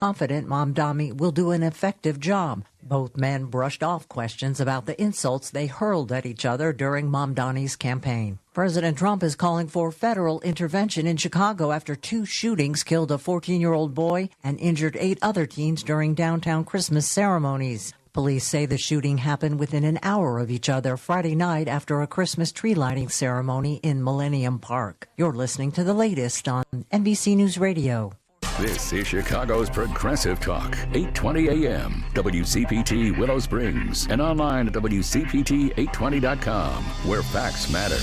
confident Mamdani will do an effective job. Both men brushed off questions about the insults they hurled at each other during Mamdani's campaign. President Trump is calling for federal intervention in Chicago after 2 shootings killed a 14-year-old boy and injured 8 other teens during downtown Christmas ceremonies. Police say the shooting happened within an hour of each other Friday night after a Christmas tree lighting ceremony in Millennium Park. You're listening to the latest on NBC News Radio. This is Chicago's Progressive Talk, 820 AM, WCPT Willow Springs, and online at WCPT820.com, where facts matter.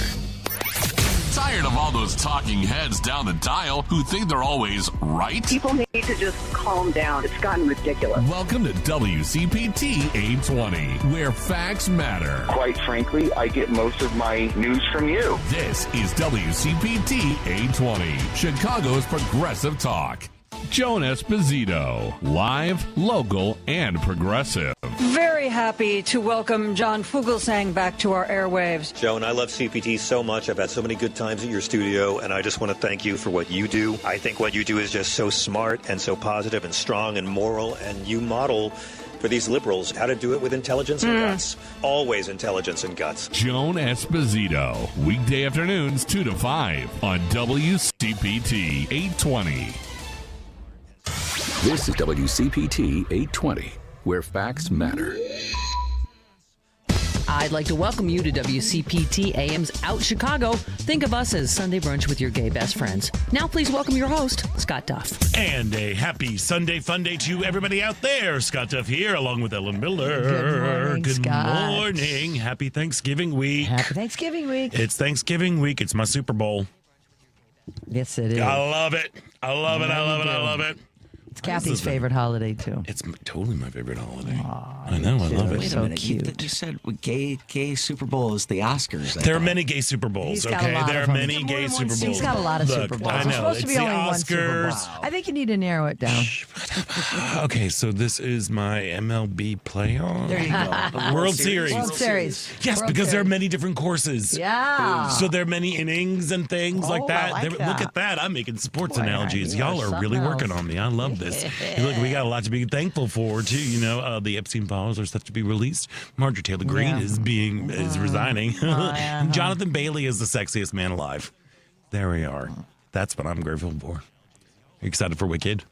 Tired of all those talking heads down the dial who think they're always right? People need to just calm down. It's gotten ridiculous. Welcome to WCPT 820, where facts matter. Quite frankly, I get most of my news from you. This is WCPT 820, Chicago's Progressive Talk. Joan Esposito, live, local, and progressive. Very happy to welcome John Fugelsang back to our airwaves. Joan, I love CPT so much. I've had so many good times at your studio, and I just want to thank you for what you do. I think what you do is just so smart and so positive and strong and moral, and you model for these liberals how to do it with intelligence and guts. Always intelligence and guts. Joan Esposito, weekday afternoons 2 to 5 on WCPT 820. This is WCPT 820, where facts matter. I'd like to welcome you to WCPT AM's Out Chicago. Think of us as Sunday brunch with your gay best friends. Now please welcome your host, Scott Duff. And a happy Sunday fun day to everybody out there. Scott Duff here, along with Ellen Miller. Good morning, Good Scott. morning. Happy Thanksgiving week. Happy Thanksgiving week. It's Thanksgiving week. It's my Super Bowl. Yes, it is. I love it. I love it. I love it. I love it. It's Kathy's favorite holiday, too. It's totally my favorite holiday. I know. I love it. Wait a minute. Cute. You said gay Super Bowl is the Oscars. There are many gay Super Bowls, He's got okay? a lot There of are them. many gay Super Bowls. He's got a lot of Look, Super Bowls. I It's know. supposed to It's be the only one Super Bowl. Oscars. I think you need to narrow it down. Okay, so this is my MLB playoff. There you go. World Series. World Series. Yes, World because there are Series. many different courses. Yeah. So there are many innings and things like Oh, that. I like Look that. at that. I'm making sports Boy, analogies. you are Y'all are something really working else. on me. I love this. Hey, look, we got a lot to be thankful for, too. You know, the Epstein files are set to be released. Marjorie Taylor Greene is resigning. And Jonathan Bailey is the sexiest man alive. There we are. That's what I'm grateful for. Are you excited for Wicked?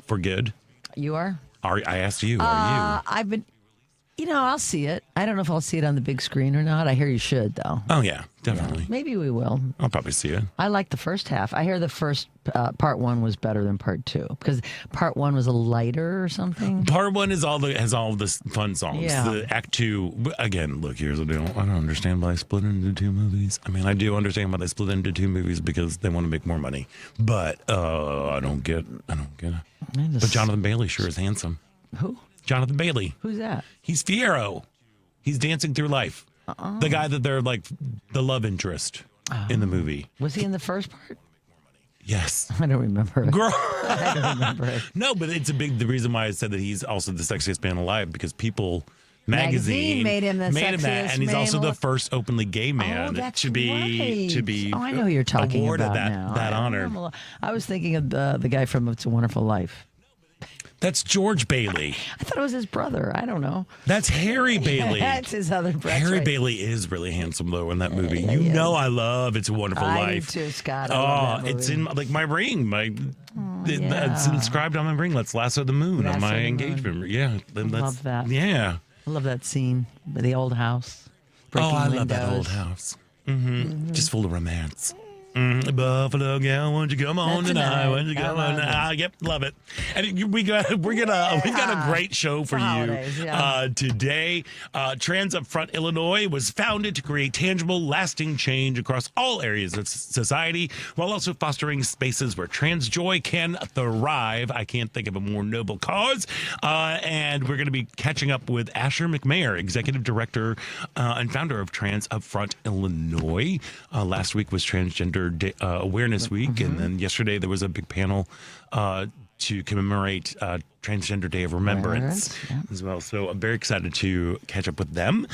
For good? You are? I asked you. Are you? I've been, I'll see it. I don't know if I'll see it on the big screen or not. I hear you should, though. Oh, yeah, definitely. Maybe we will. I'll probably see it. I like the first half. I hear the first part one was better than part two because part one was a lighter or something. Part one is has all the fun songs. Yeah. The act two, again, look, here's the deal. I don't understand why they split it into 2 movies. I mean, I do understand why they split it into 2 movies because they want to make more money. But I don't get it. But Jonathan Bailey sure is handsome. Who? Jonathan Bailey. Who's that? He's Fiyero. He's Dancing Through Life. The guy that they're like the love interest in the movie. Was he in the first part? Yes. I don't remember it. Girl. I don't remember it. No, but it's the reason why I said that he's also the sexiest man alive because People Magazine made him that, and he's man also the alive. first openly gay man that's to be right. Oh, I know who you're talking awarded about that now. that honor. I was thinking of the guy from It's a Wonderful Life. That's George Bailey. I thought it was his brother. I don't know. That's Harry Bailey. That's his other brother. Harry right. Bailey is really handsome though in that movie. You Yes. know I love It's a Wonderful I Life. do too, Scott. I love that it's movie. in like my ring. yeah. It's inscribed on my ring. Let's lasso the moon on Lasso my the moon. engagement ring. Yeah, love that. Yeah. I love that scene. The old house. Breaking I love that windows. old house. Just full of romance. Buffalo gal, won't you come on tonight? Won't you come on now? Yep, love it. And we got a great show for you holidays, yeah. today. Trans Up Front Illinois was founded to create tangible, lasting change across all areas of society, while also fostering spaces where trans joy can thrive. I can't think of a more noble cause. And we're going to be catching up with Asher McMaher, Executive Director and founder of Trans Up Front Illinois. Last week was Transgender Awareness Week, and then yesterday there was a big panel to commemorate Transgender Day of Remembrance as well. So I'm very excited to catch up with them.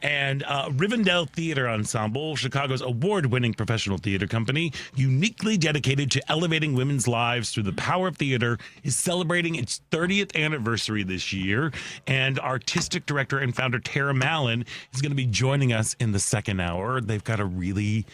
And Rivendell Theatre Ensemble, Chicago's award-winning professional theater company, uniquely dedicated to elevating women's lives through the power of theater, is celebrating its 30th anniversary this year. And artistic director and founder Tara Mallen is going to be joining us in the second hour. They've got a really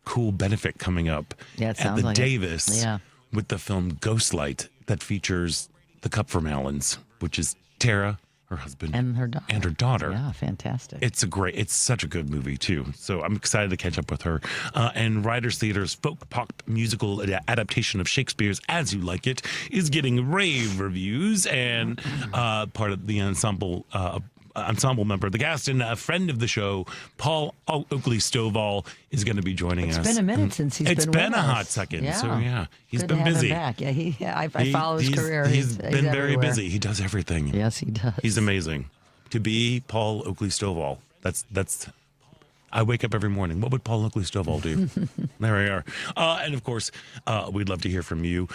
cool benefit coming up at the Davis with the film Ghostlight that features the Kupfer-Mallens, which is Tara, her husband, and her daughter. Yeah, fantastic. It's such a good movie too. So I'm excited to catch up with her. And Writers Theater's folk pop musical adaptation of Shakespeare's As You Like It is getting rave reviews, and part of the ensemble member, the guest and a friend of the show, Paul Oakley Stovall, is going to be joining us. It's been a minute since he's been with us. It's been a hot second. Yeah. So he's Good been to have busy. Him back. Yeah, I follow his career. He's been very everywhere. busy. He does everything. Yes, he does. He's amazing. To be Paul Oakley Stovall, that's. I wake up every morning. What would Paul Oakley Stovall do? There we are. And of course, we'd love to hear from you.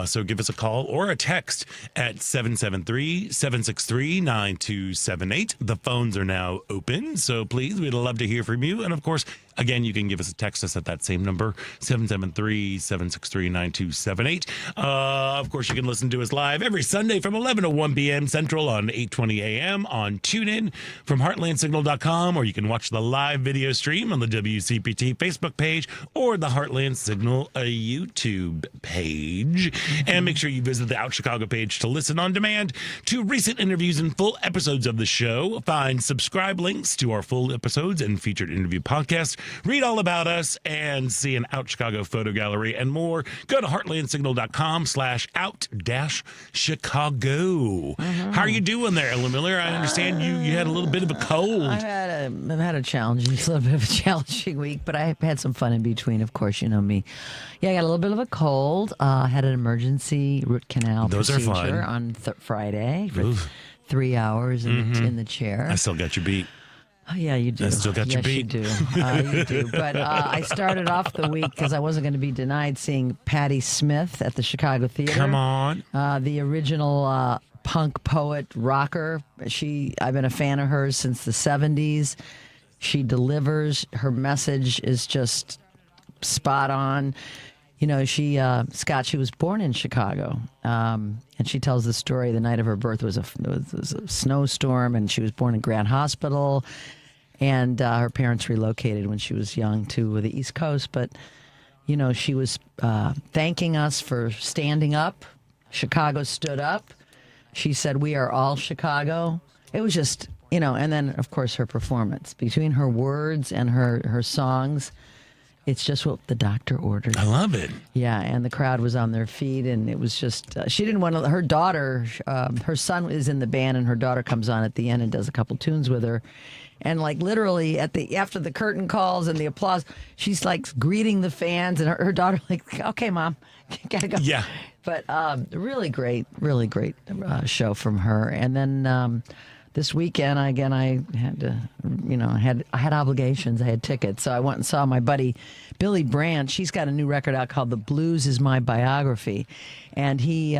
So give us a call or a text at 773-763-9278. The phones are now open. So please, we'd love to hear from you. And of course, again, you can give us a text us at that same number, 773-763-9278. Of course, you can listen to us live every Sunday from 11 to 1 p.m. Central on 8:20 a.m. on TuneIn from heartlandsignal.com, or you can watch the live video stream on the WCPT Facebook page or the Heartland Signal YouTube page. And make sure you visit the Out Chicago page to listen on demand to recent interviews and full episodes of the show. Find subscribe links to our full episodes and featured interview podcasts. Read all about us and see an Out Chicago photo gallery and more. Go to heartlandsignal.com/out-chicago. How are you doing there, Ellen Miller? I understand you had a little bit of a cold. I've had a challenging, a little bit of a challenging week, but I've had some fun in between. Of course, you know me. Yeah, I got a little bit of a cold. Had an emergency root canal procedure on Friday for 3 hours in the chair. I still got you beat. Oh, yeah, you do. I still got you beat. You do. You do. But I started off the week because I wasn't going to be denied seeing Patti Smith at the Chicago Theater. Come on. The original punk poet rocker. I've been a fan of hers since the 70s. She delivers. Her message is just spot on. You know, she was born in Chicago, and she tells the story. The night of her birth was a snowstorm, and she was born in Grant Hospital, and her parents relocated when she was young to the East Coast. But, you know, she was thanking us for standing up. Chicago stood up. She said, "We are all Chicago." It was just, you know, and then, of course, her performance. Between her words and her songs, it's just what the doctor ordered. I love it. Yeah, and the crowd was on their feet, and it was just, she didn't want to, her daughter, her son is in the band, and her daughter comes on at the end and does a couple tunes with her. And like literally after the curtain calls and the applause, she's like greeting the fans, and her daughter like, "Okay, Mom, gotta go." Yeah. But really great show from her. And then this weekend, I had to, you know, I had obligations. I had tickets, so I went and saw my buddy Billy Brandt. She's got a new record out called "The Blues Is My Biography," and he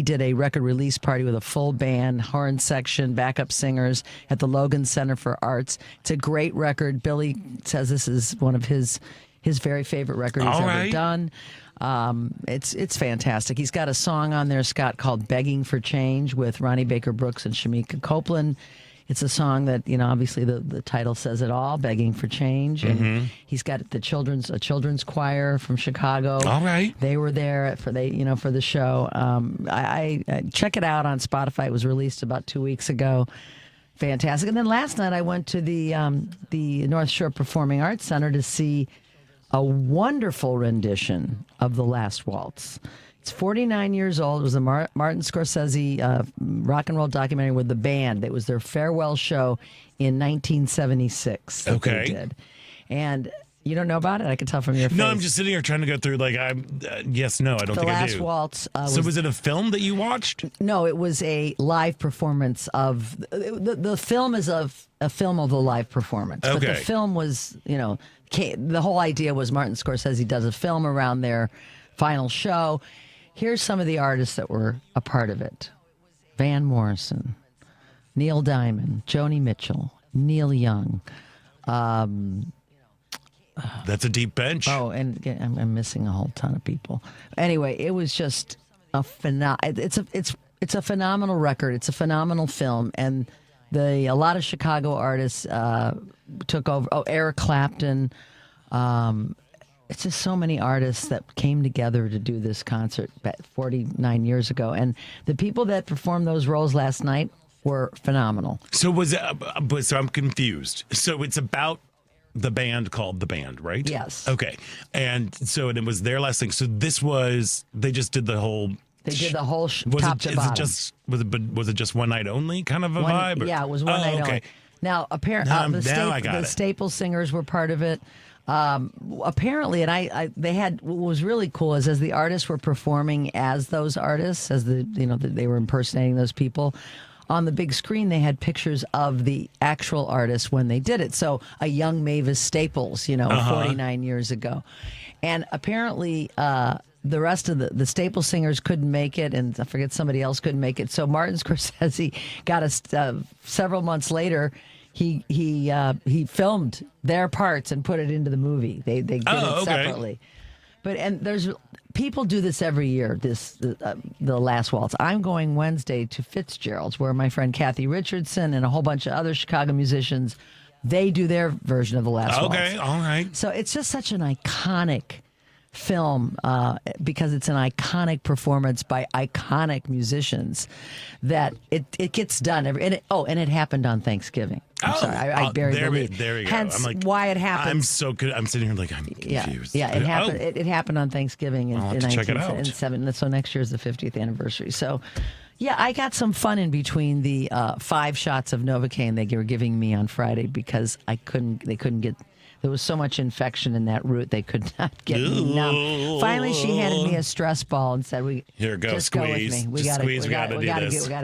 did a record release party with a full band, horn section, backup singers at the Logan Center for Arts. It's a great record. Billy says this is one of his very favorite records he's ever done. It's fantastic. He's got a song on there, Scott, called "Begging for Change" with Ronnie Baker Brooks and Shamika Copeland. It's a song that, you know, obviously the title says it all, "Begging for Change." And he's got a children's choir from Chicago. All right. They were there for the show. I check it out on Spotify. It was released about 2 weeks ago. Fantastic. And then last night I went to the North Shore Performing Arts Center to see a wonderful rendition of The Last Waltz. It's 49 years old. It was a Martin Scorsese rock and roll documentary with the band. It was their farewell show in 1976. That they did. And you don't know about it? I can tell from your face. No, I'm just sitting here trying to go through, like, I don't think I do. The Last Waltz. So was it a film that you watched? No, it was a live performance of... The film is a film of a live performance. Okay. But the film was, you know... The whole idea was Martin Scorsese does a film around their final show, Here's some of the artists that were a part of it: Van Morrison, Neil Diamond, Joni Mitchell, Neil Young. That's a deep bench. Oh, and again, I'm missing a whole ton of people. Anyway, it was just a it's a phenomenal record. It's a phenomenal film, and a lot of Chicago artists took over. Oh, Eric Clapton. It's just so many artists that came together to do this concert 49 years ago, and the people that performed those roles last night were phenomenal. So so I'm confused. So it's about the band called The Band, right? Yes. Okay. And so it was their last thing. So they just did the whole. They did the whole top to bottom. Was it just one night only kind of a vibe? Yeah, it was one night only. Now, apparently, the Staple Singers were part of it. Apparently, and they had what was really cool is as the artists were performing as those artists, as they were impersonating those people. On the big screen, they had pictures of the actual artists when they did it. So a young Mavis Staples, 49 years ago. And apparently the rest of the Staple Singers couldn't make it, and I forget somebody else couldn't make it. So Martin Scorsese got us several months later. He filmed their parts and put it into the movie. They did it separately. But there's people do this every year. The Last Waltz. I'm going Wednesday to Fitzgerald's, where my friend Kathy Richardson and a whole bunch of other Chicago musicians, they do their version of the Last Waltz. Okay, all right. So it's just such an iconic film because it's an iconic performance by iconic musicians that it gets done and it happened on Thanksgiving. I'm sorry, I buried the lead. There we go. Hence I'm like, why it happened. I'm so good. I'm sitting here like I'm confused. Yeah, it happened. It happened on Thanksgiving in 1907. So next year is the 50th anniversary. So. Yeah, I got some fun in between the 5 shots of Novocaine they were giving me on Friday because they couldn't get. There was so much infection in that root, they could not get me numb. Finally, she handed me a stress ball and said, "Here, just squeeze. go with me. We got to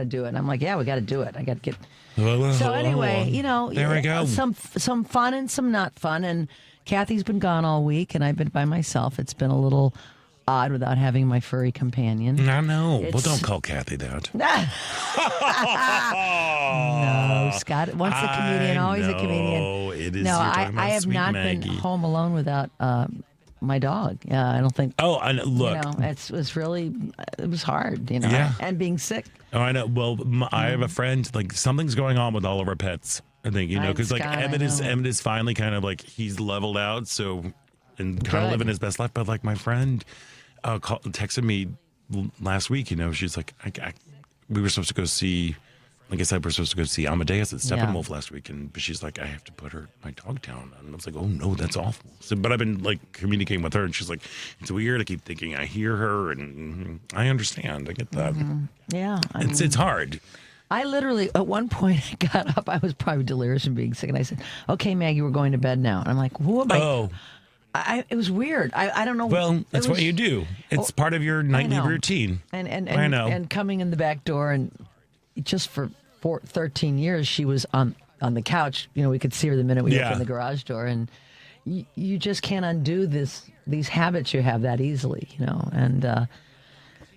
do it." And I'm like, "Yeah, we got to do it. I got to get." So anyway, there we go. Some fun and some not fun. And Kathy's been gone all week, and I've been by myself. It's been a little odd without having my furry companion. I know. Well, don't call Kathy that. No, Scott. Once a comedian, always a comedian. It is. No, I have not been home alone without my dog. I don't think. Oh, and look, it was hard, Yeah. and being sick. Oh, I know. Well, I have a friend. Like something's going on with all of our pets. I think because like Emmett is finally kind of like he's leveled out, so and kind of living his best life. But like my friend texted me last week. She's like, we were supposed to go see. Like I said, we're supposed to go see Amadeus at Steppenwolf last week, but she's like, I have to put my dog down. And I was like, oh no, that's awful. So, but I've been like communicating with her, and she's like, it's weird. I keep thinking I hear her, and I understand. I get that. Mm-hmm. Yeah, it's hard. I literally, at one point, I got up. I was probably delirious from being sick, and I said, "Okay, Maggie, we're going to bed now." And I'm like, "Who am I?" Oh. It was weird. I don't know. Well, that's what you do. It's part of your nightly routine. And I know. And coming in the back door, and just for 13 years, she was on the couch. We could see her the minute we opened the garage door, and you just can't undo these habits you have that easily, And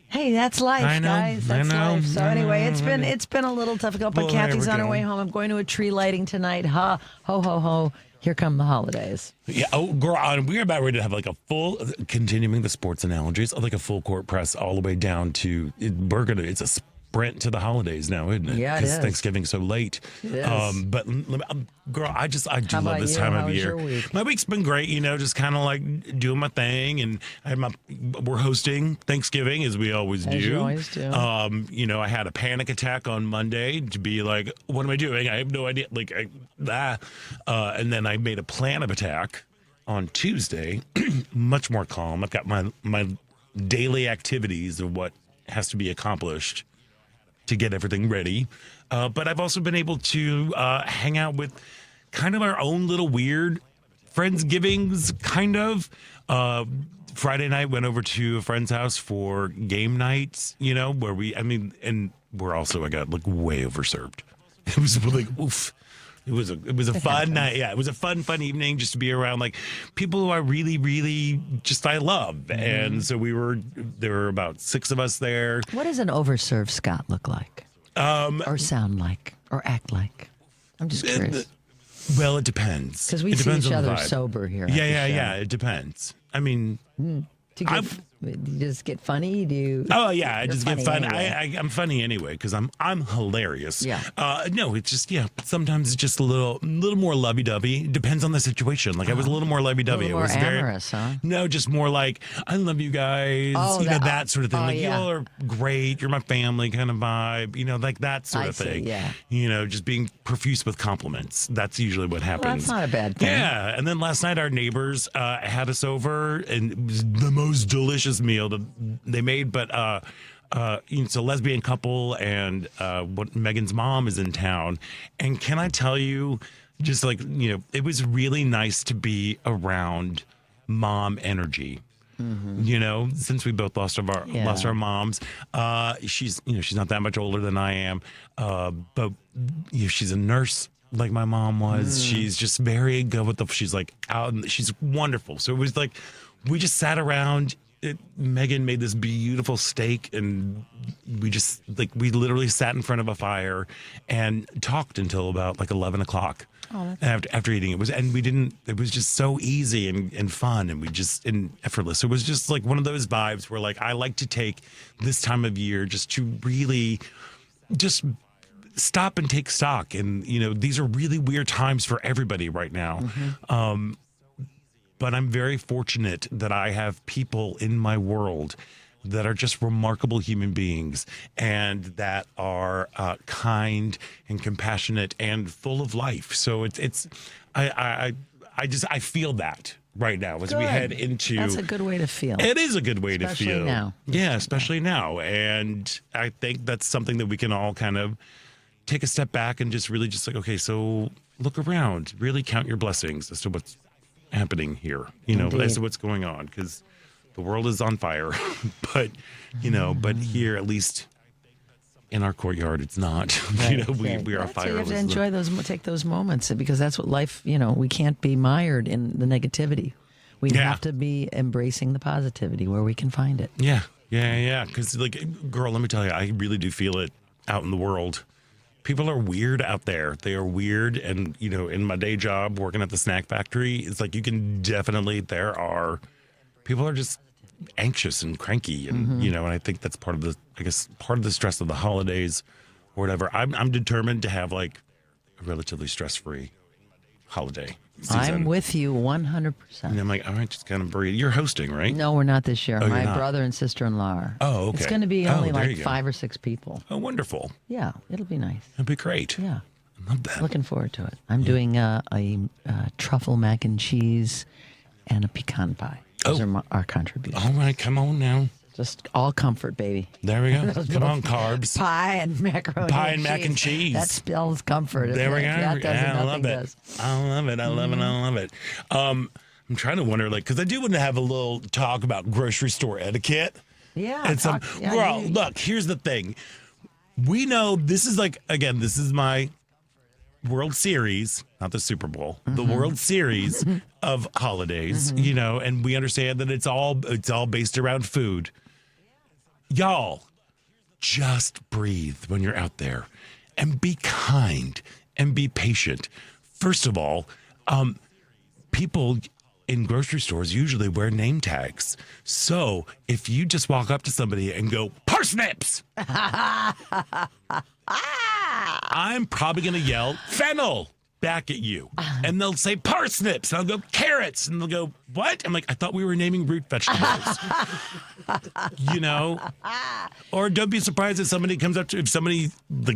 hey, that's life, guys. That's life. So anyway, it's been a little difficult, but Kathy's on her way home. I'm going to a tree lighting tonight. Ho ho ho. Here come the holidays. Yeah. Oh, girl, we're about ready to have like a full, continuing the sports analogies, like a full court press all the way down to it's a sprint to the holidays now, isn't it? Yeah, it is. Because Thanksgiving's so late. It is. But girl, I do love this time of year. Your week? My week's been great, just kind of like doing my thing, and we're hosting Thanksgiving as we always do. As you always do. I had a panic attack on Monday to be like, what am I doing? I have no idea. And then I made a plan of attack on Tuesday, much more calm. I've got my daily activities of what has to be accomplished to get everything ready. But I've also been able to hang out with kind of our own little weird Friendsgivings, kind of. Friday night went over to a friend's house for game nights, where and we're also, I got like way overserved. It was like, oof. It was a fun night. Yeah, it was a fun evening just to be around like people who I really, really I love. And so there were about 6 of us there. What does an overserved Scott look like? Or sound like? Or act like? I'm just curious. Well, it depends. Because we see each other sober here. Yeah. It depends. I mean, do you just get funny? I just get fun. Anyway. I'm funny anyway because I'm hilarious. Yeah. No, it's just sometimes it's just a little more lovey dovey. Depends on the situation. Like I was a little more lovey dovey. It was amorous, huh? No, just more like I love you guys. That sort of thing. Like y'all are great. You're my family kind of vibe. Like that sort of thing. Yeah. Just being profuse with compliments. That's usually what happens. Well, that's not a bad thing. Yeah. And then last night our neighbors had us over, and it was the most delicious meal that they made, but it's a lesbian couple, and what Megan's mom is in town. And can I tell you, just like it was really nice to be around mom energy. Since we both lost our moms. She's not that much older than I am, but she's a nurse like my mom was. She's just very good with she's like out, and she's wonderful. So it was like we just sat around. Megan made this beautiful steak, and we literally sat in front of a fire and talked until about like 11 o'clock. After eating, it was just so easy and fun, and effortless. It was just like one of those vibes where like I like to take this time of year just to really just stop and take stock. And these are really weird times for everybody right now. But I'm very fortunate that I have people in my world that are just remarkable human beings, and that are kind and compassionate and full of life. So I feel that right now as we head into. That's a good way to feel. It is a good way to feel. Especially now. Yeah, especially now. And I think that's something that we can all kind of take a step back and just really just like, okay, so look around, really count your blessings as to what's happening here, as to what's going on, because the world is on fire, but here, at least in our courtyard, it's not. Right, we are fire. You have to enjoy take those moments, because that's what life. We can't be mired in the negativity. We have to be embracing the positivity where we can find it. Yeah. Because girl, let me tell you, I really do feel it out in the world. People are weird out there. They are weird. And, in my day job working at the snack factory, it's like people are just anxious and cranky. And, and I think that's part of the stress of the holidays or whatever. I'm determined to have like a relatively stress-free holiday season. I'm with you 100%. And I'm like, all right, just kind of breathe. You're hosting, right? No, we're not this year. Oh, my brother and sister-in-law are. Oh, okay. It's going to be only like 5 or 6 people. Oh, wonderful. Yeah, it'll be nice. It'll be great. Yeah. I love that. Looking forward to it. I'm doing a truffle mac and cheese and a pecan pie. Those are our contributions. All right, come on now. Just all comfort, baby. There we go. Come on, carbs. Pie and macaroni. Pie and mac and cheese. That spells comfort. There we go. I love it. I love it. I love it. I'm trying to wonder, because I do want to have a little talk about grocery store etiquette. Yeah. Look, here's the thing. We know this is this is my World Series, not the Super Bowl, the World Series of holidays, and we understand that it's all based around food. Y'all, just breathe when you're out there and be kind and be patient. First of all, people in grocery stores usually wear name tags. So if you just walk up to somebody and go, parsnips, I'm probably going to yell fennel back at you. And they'll say parsnips. And I'll go carrots. And they'll go, what? I'm like, I thought we were naming root vegetables. Or don't be surprised if somebody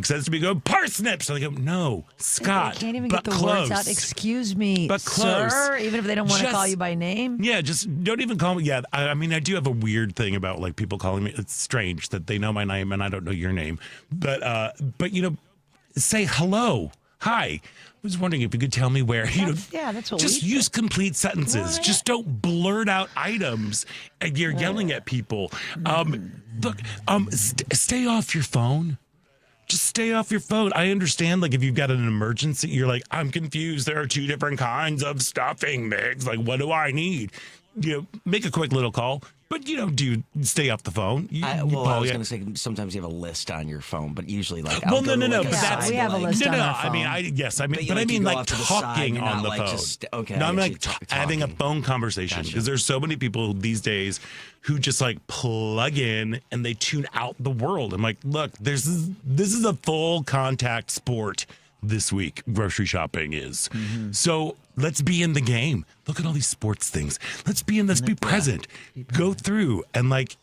says to me, go parsnips. And I go, no, Scott. They can't even but get the close. words out. Excuse me, but close. sir. Even if they don't want to call you by name. Yeah, just don't even call me. Yeah, I mean, I do have a weird thing about people calling me. It's strange that they know my name and I don't know your name. But say hello. Hi. I was wondering if you could tell me where, that's what just use complete sentences. Just don't blurt out items and you're yelling at people. Look, stay off your phone. just stay off your phone. I understand, like, if you've got an emergency, you're like, I'm confused. There are 2 different kinds of stuffing mix. Like, what do I need? Make a quick little call. But, do stay off the phone. I was going to say, sometimes you have a list on your phone, but usually, like, I'll go no. But we have a list on our phone. I mean, like, talking on the phone. No, I'm like having a phone conversation, because there's so many people these days who just, like, plug in and they tune out the world. I'm like, look, this is a full contact sport this week. Grocery shopping is. Mm-hmm. So let's be in the game. Look at all these sports things. Let's be present. Go through and, like,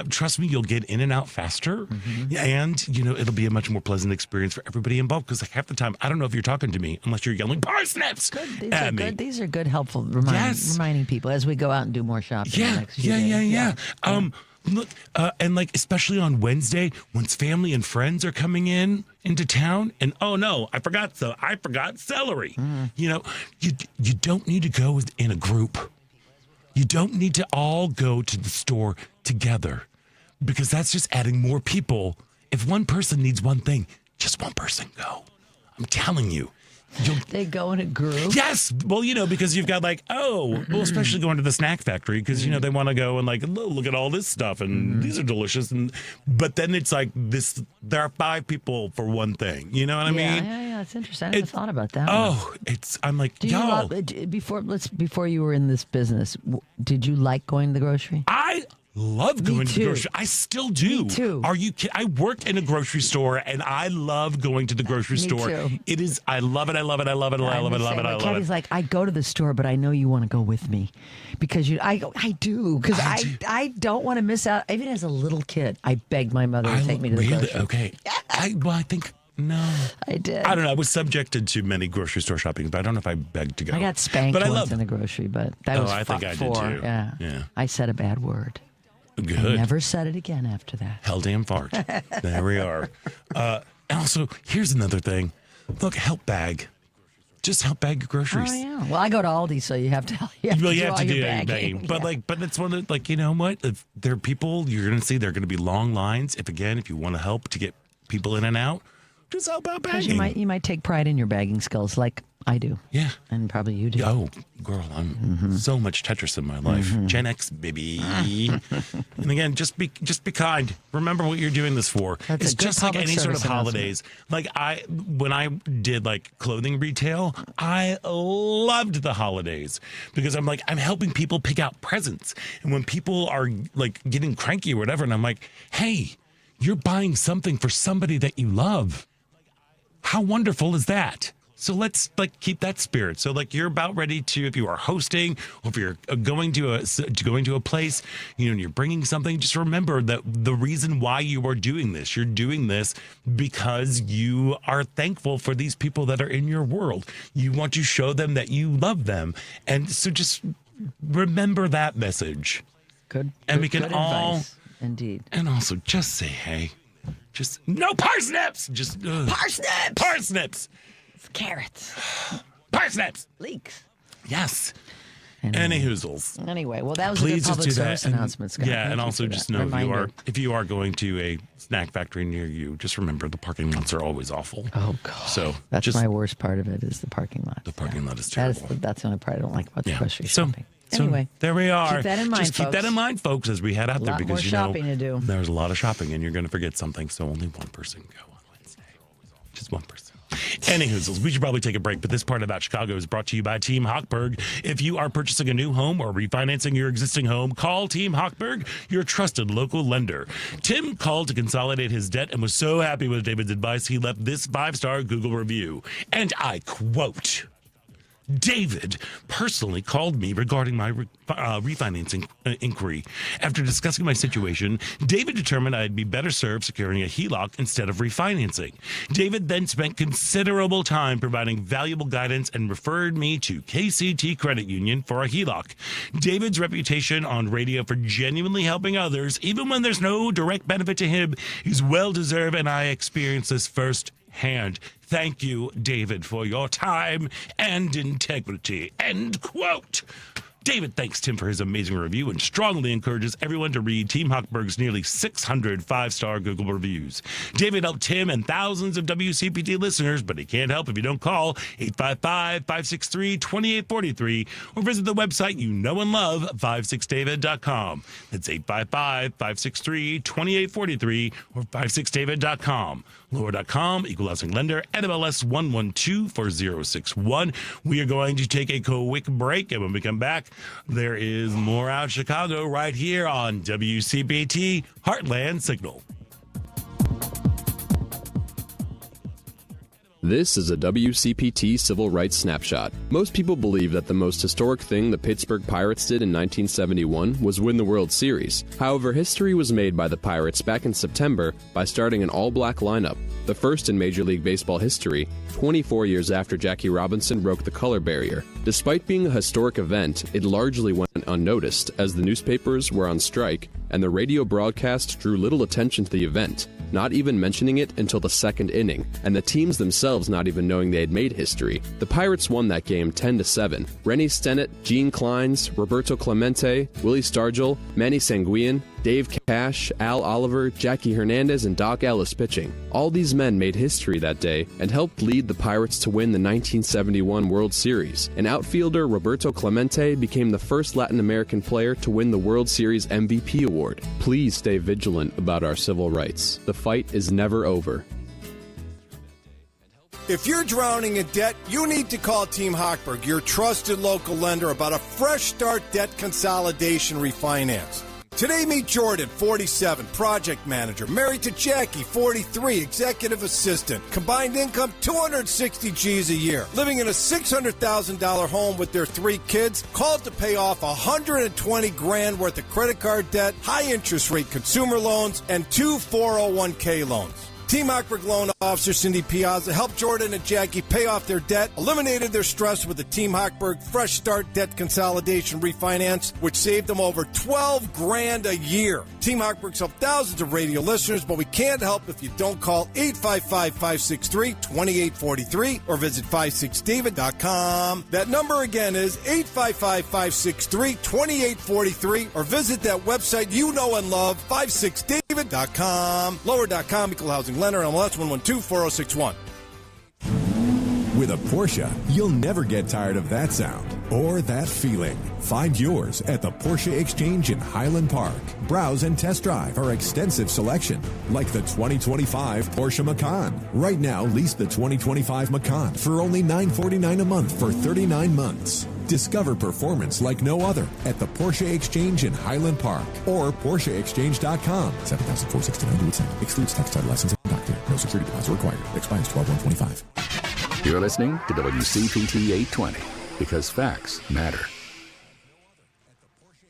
trust me, you'll get in and out faster. Mm-hmm. And, it'll be a much more pleasant experience for everybody involved, because, like, half the time, I don't know if you're talking to me unless you're yelling parsnips at me. These are good, helpful reminding people as we go out and do more shopping. Yeah. Look, and, like, especially on Wednesday, once family and friends are coming into town, and oh no, I forgot celery. You don't need to go in a group. You don't need to all go to the store together, because that's just adding more people. If one person needs one thing, just one person go. I'm telling you. They go in a group? Yes. Well, because you've got, like, especially going to the snack factory, because, they want to go and, like, look at all this stuff, and these are delicious. But then it's like this, there are 5 people for one thing. You know what I mean? Yeah. It's interesting. I never thought about that. I'm like, before you were in this business, did you like going to the grocery? I love going to the grocery. I still do. Me too. Are you kidding? I work in a grocery store, and I love going to the grocery store. Too. It is. I love it. I love it. I love it. I love it. I love it. I love it. Kathy's like, I go to the store, but I know you want to go with me, because I do, because I don't want to miss out. Even as a little kid, I begged my mother to take me to the grocery. Okay. I think. No. I did. I don't know. I was subjected to many grocery store shopping, but I don't know if I begged to go. I got spanked once in the grocery, but that was I think I did too. Yeah. I said a bad word. Good. I never said it again after that. Hell damn fart. There we are. And also, here's another thing. Look, help bag. Just help bag your groceries. Oh, yeah. Well, I go to Aldi, so you have to do your bagging. But it's one of the, like, you know what? If there are people, you're going to see there are going to be long lines. If you want to help to get people in and out, just help out bagging. You might take pride in your bagging skills, like I do. Yeah. And probably you do. Oh, girl, I'm so much Tetris in my life. Gen X, baby. And again, just be kind. Remember what you're doing this for. It's just like any sort of holidays. Like when I did, like, clothing retail, I loved the holidays, because I'm helping people pick out presents. And when people are, like, getting cranky or whatever, and I'm like, hey, you're buying something for somebody that you love. How wonderful is that? So let's, like, keep that spirit. So, like, you're about ready to, if you are hosting, or if you're going to a place, and you're bringing something, just remember that the reason why you are doing this, you're doing this because you are thankful for these people that are in your world. You want to show them that you love them. And so just remember that message. Good. And we can all, advice. Indeed. And also just say, hey, just no parsnips. Just parsnips. Carrots. Parsnips. Leeks. Yes. Any hoozles. Anyway, well, that was a good public service announcement, Scott. Yeah, and also just know if you are going to a snack factory near you, just remember the parking lots are always awful. Oh, God. So that's my worst part of it, is the parking lot. The parking lot is terrible. That's the only part I don't like about the grocery shopping. So anyway, there we are. Keep that in mind, just keep that in mind, folks, as we head out there, because more shopping to do. There's a lot of shopping, and you're going to forget something. So only one person go on Wednesday. Just one person. Anywho, we should probably take a break, but this part about Chicago is brought to you by Team Hochberg. If you are purchasing a new home or refinancing your existing home, call Team Hochberg, your trusted local lender. Tim called to consolidate his debt and was so happy with David's advice, he left this 5-star Google review. And I quote, David personally called me regarding my refinancing inquiry. After discussing my situation, David determined I'd be better served securing a HELOC instead of refinancing. David then spent considerable time providing valuable guidance and referred me to KCT Credit Union for a HELOC. David's reputation on radio for genuinely helping others, even when there's no direct benefit to him, is well-deserved, and I experienced this firsthand. Thank you, David, for your time and integrity. End quote. David thanks Tim for his amazing review and strongly encourages everyone to read Team Hochberg's nearly 600 five-star Google reviews. David helped Tim and thousands of WCPT listeners, but he can't help if you don't call 855-563-2843 or visit the website you know and love, 56david.com. That's 855-563-2843 or 56david.com. Lower.com, Equal Housing Lender, NMLS 1124061. We are going to take a quick break, and when we come back, there is more Out Chicago right here on WCPT Heartland Signal. This is a WCPT Civil Rights Snapshot. Most people believe that the most historic thing the Pittsburgh Pirates did in 1971 was win the World Series. However, history was made by the Pirates back in September by starting an all-black lineup, the first in Major League Baseball history, 24 years after Jackie Robinson broke the color barrier. Despite being a historic event, it largely went unnoticed as the newspapers were on strike and the radio broadcast drew little attention to the event, not even mentioning it until the second inning, and the teams themselves not even knowing they had made history. The Pirates won that game 10-7. Rennie Stennett, Gene Clines, Roberto Clemente, Willie Stargell, Manny Sanguillen, Dave Cash, Al Oliver, Jackie Hernandez, and Doc Ellis pitching. All these men made history that day and helped lead the Pirates to win the 1971 World Series. And outfielder Roberto Clemente became the first Latin American player to win the World Series MVP award. Please stay vigilant about our civil rights. The fight is never over. If you're drowning in debt, you need to call Team Hochberg, your trusted local lender, about a fresh start debt consolidation refinance. Today, meet Jordan, 47, project manager, married to Jackie, 43, executive assistant, combined income $260 G's a year, living in a $600,000 home with their 3 kids, called to pay off $120,000 worth of credit card debt, high interest rate consumer loans, and 2 401k loans. Team Hochberg loan officer Cindy Piazza helped Jordan and Jackie pay off their debt, eliminated their stress with the Team Hochberg Fresh Start Debt Consolidation Refinance, which saved them over $12,000 a year. Team Hochberg's helped thousands of radio listeners, but we can't help if you don't call 855-563-2843 or visit 56david.com. That number again is 855-563-2843 or visit that website you know and love, 56david.com. Lower.com, Equal Housing Lender, MLS 1124061. With a Porsche, you'll never get tired of that sound or that feeling. Find yours at the Porsche Exchange in Highland Park. Browse and test drive our extensive selection, like the 2025 Porsche Macan. Right now, lease the 2025 Macan for only $949 a month for 39 months. Discover performance like no other at the Porsche Exchange in Highland Park or PorscheExchange.com. $7,469 due with sale. Excludes tax, title, license, and doctor. No security deposit required. Expires 12/1/25. You're listening to WCPT 820 because facts matter.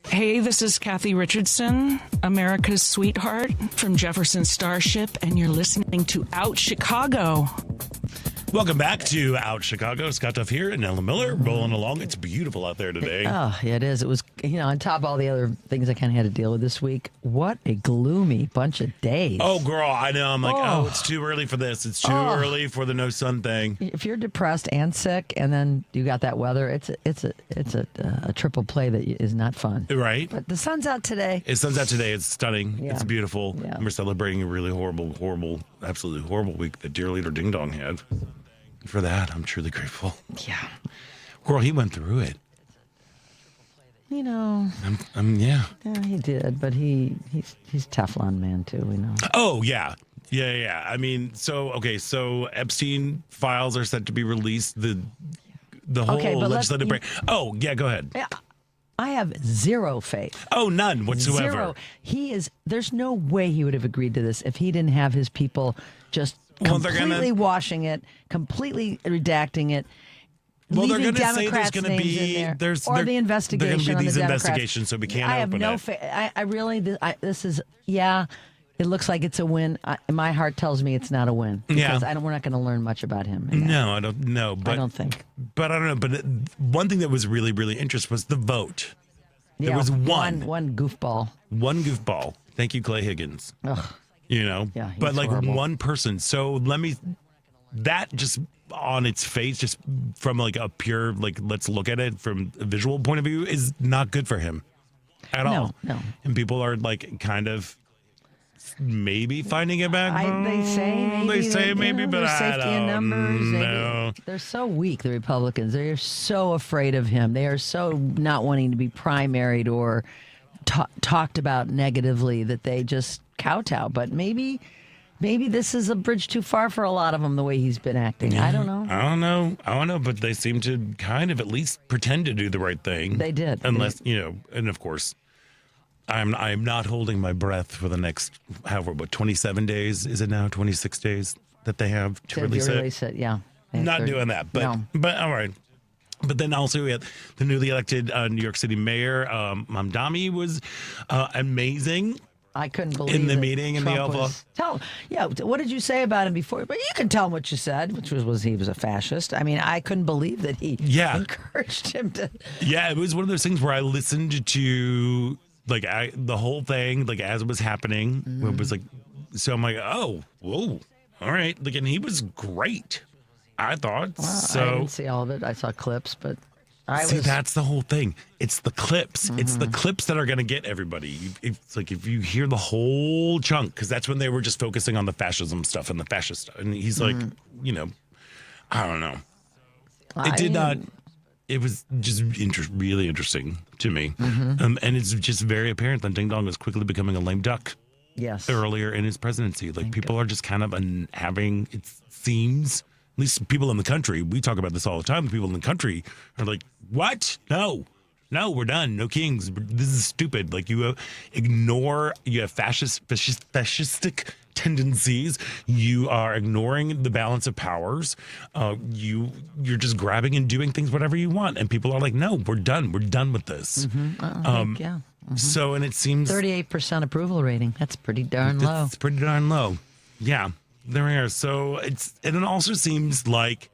Hey, this is Kathy Richardson, America's sweetheart from Jefferson Starship, and you're listening to Out Chicago. Welcome back to Out Chicago. Scott Duff here and Ella Miller rolling along. It's beautiful out there today. Oh, yeah, it is. It was, on top of all the other things I kind of had to deal with this week, what a gloomy bunch of days. Oh, girl, I know. I'm like, it's too early for this. It's too early for the no sun thing. If you're depressed and sick and then you got that weather, it's a triple play that is not fun. Right. But the sun's out today. The sun's out today. It's stunning. Yeah. It's beautiful. Yeah. We're celebrating a really horrible, absolutely horrible week that Dear Leader Ding Dong had. For that, I'm truly grateful. Yeah. Girl, he went through it. Yeah, he did, but he's Teflon man too, we know. Oh, yeah. Yeah. I mean, so Epstein files are set to be released. The whole legislative break. Oh, yeah, go ahead. Yeah. I have zero faith. Oh, none whatsoever. Zero. There's no way he would have agreed to this if he didn't have his people just completely washing it, completely redacting it. Well, they're going to say there's going to be the investigation. They're going to be on these the investigations, so we can't I open have no it. faith. I really, this is, it looks like it's a win. My heart tells me it's not a win because we're not going to learn much about him. No, I don't know. But I don't think. But I don't know. But one thing that was really, really interesting was the vote. There was one goofball. One goofball. Thank you, Clay Higgins. Ugh. But like horrible. one person. So let me that just on its face, just from like a pure, like, let's look at it from a visual point of view, is not good for him at all. No. And people are like kind of maybe finding it back. They say maybe, but I safety in don't numbers. know. They're so weak, the Republicans. They are so afraid of him. They are so not wanting to be primaried or talked about negatively that they just kowtow. But maybe this is a bridge too far for a lot of them, the way he's been acting. I don't know. I don't know, but they seem to kind of at least pretend to do the right thing. They did. Unless, and of course, I'm not holding my breath for the next, 27 days, is it now? 26 days that they have to release it? Yeah. Not doing that, but all right. But then also we had the newly elected New York City mayor, Mamdani, was amazing. I couldn't believe in the that meeting in the Oval. What did you say about him before? But you can tell him what you said, which was he was a fascist. I mean, I couldn't believe that he encouraged him to. Yeah, it was one of those things where I listened to the whole thing, like as it was happening. Mm-hmm. It was like, so I'm like, oh, whoa, all right. Like, and he was great, I thought. Well, so I didn't see all of it. I saw clips, but that's the whole thing. It's the clips. Mm-hmm. It's the clips that are going to get everybody. It's like if you hear the whole chunk, because that's when they were just focusing on the fascism stuff and the fascist stuff. And he's like, I don't know. It did not. It was just really interesting to me. Mm-hmm. And it's just very apparent that Ding Dong is quickly becoming a lame duck. Yes. Earlier in his presidency. Like, people are just kind of having, it seems, at least people in the country, we talk about this all the time, the people in the country are like, what? No, we're done. No kings. This is stupid. Like, you ignore, you have fascistic tendencies. You are ignoring the balance of powers. You're just grabbing and doing things whatever you want. And people are like, no, we're done. We're done with this. Mm-hmm. Yeah. Mm-hmm. So, and it seems 38% approval rating. That's pretty darn low. It's pretty darn low. Yeah, there we are. So and it also seems like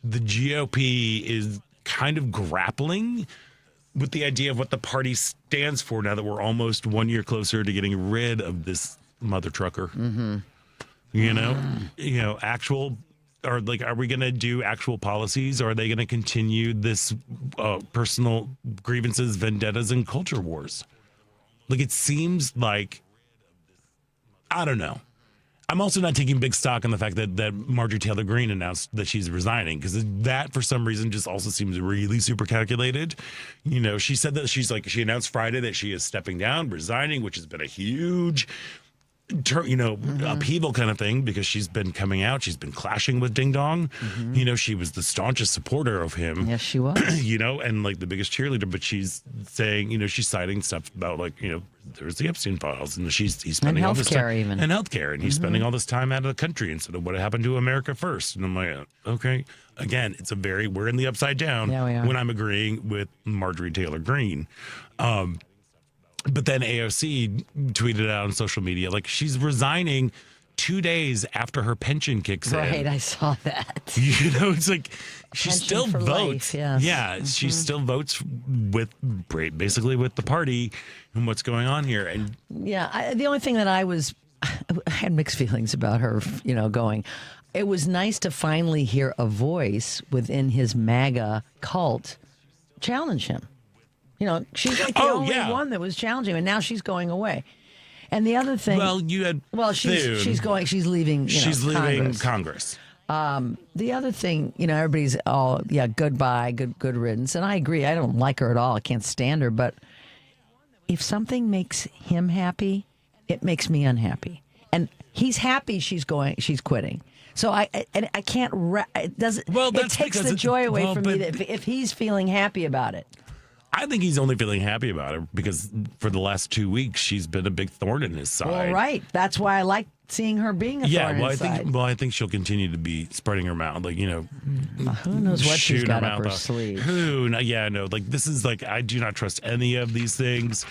the GOP is kind of grappling with the idea of what the party stands for now that we're almost 1 year closer to getting rid of this mother trucker. Mm-hmm. Actual, or like, are we going to do actual policies, or are they going to continue this personal grievances, vendettas, and culture wars? Like, it seems like, I don't know. I'm also not taking big stock in the fact that Marjorie Taylor Greene announced that she's resigning, because that, for some reason, just also seems really super calculated. She said that she announced Friday that she is stepping down, resigning, which has been a huge upheaval kind of thing, because she's been coming out, she's been clashing with Ding Dong. Mm-hmm. She was the staunchest supporter of him. Yes, she was. And like the biggest cheerleader, but she's saying, she's citing stuff about there's the Epstein files, and he's spending all this time, even. and healthcare, and he's spending all this time out of the country instead of what happened to America first. And I'm like, okay, again, we're in the upside down when I'm agreeing with Marjorie Taylor Greene. But then AOC tweeted out on social media, like, she's resigning 2 days after her pension kicks in. Right, I saw that. It's like she Pension still for votes. life, yes. Yeah, she still votes basically with the party and what's going on here. And the only thing that I had mixed feelings about her, going. It was nice to finally hear a voice within his MAGA cult challenge him. She's like the only one that was challenging him, and now she's going away. And the other thing, she's leaving. She's leaving Congress. The other thing, everybody's all goodbye, good riddance, and I agree. I don't like her at all. I can't stand her. But if something makes him happy, it makes me unhappy. And he's happy she's quitting. So I can't. It doesn't. Well, it takes the joy away from me if he's feeling happy about it. I think he's only feeling happy about it because for the last 2 weeks she's been a big thorn in his side. Well, right. That's why I like seeing her being a thorn in his side. I think she'll continue to be spreading her mouth, who knows what she's got up her sleeve. This is I do not trust any of these things.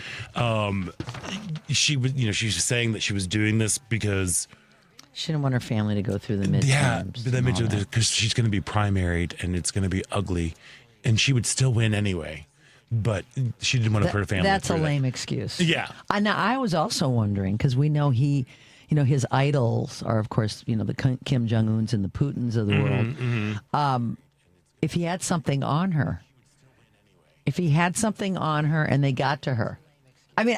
She was, she was saying that she was doing this because she didn't want her family to go through the midterms. Because she's going to be primaried and it's going to be ugly, and she would still win anyway. But she didn't want to put her family. That's through a lame excuse. Yeah. I was also wondering, because we know he his idols are, of course, the Kim Jong-uns and the Putins of the world. If he had something on her, and they got to her. I mean,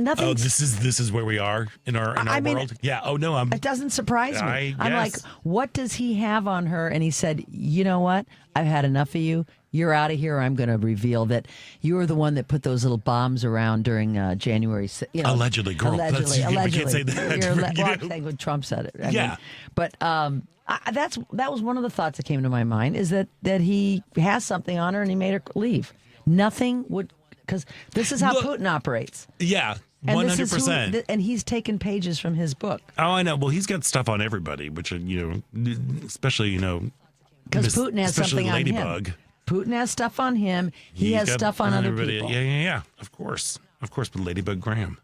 nothing. Oh, this is where we are in our world. Yeah. Oh no, it doesn't surprise me. I'm yes. like, what does he have on her? And he said, you know what? I've had enough of you. You're out of here. I'm going to reveal that you were the one that put those little bombs around during January. Allegedly, girl. Allegedly. We can't say that. I think when Trump said it. I yeah. mean, but that was one of the thoughts that came to my mind, is that he has something on her and he made her leave. Nothing would. Because this is how Putin operates. Yeah, 100%. And he's taken pages from his book. Oh, I know. Well, he's got stuff on everybody, which, especially, because Putin has something on Ladybug. him. Putin has stuff on him. He has stuff on other people. Yeah. Of course, with Ladybug Graham.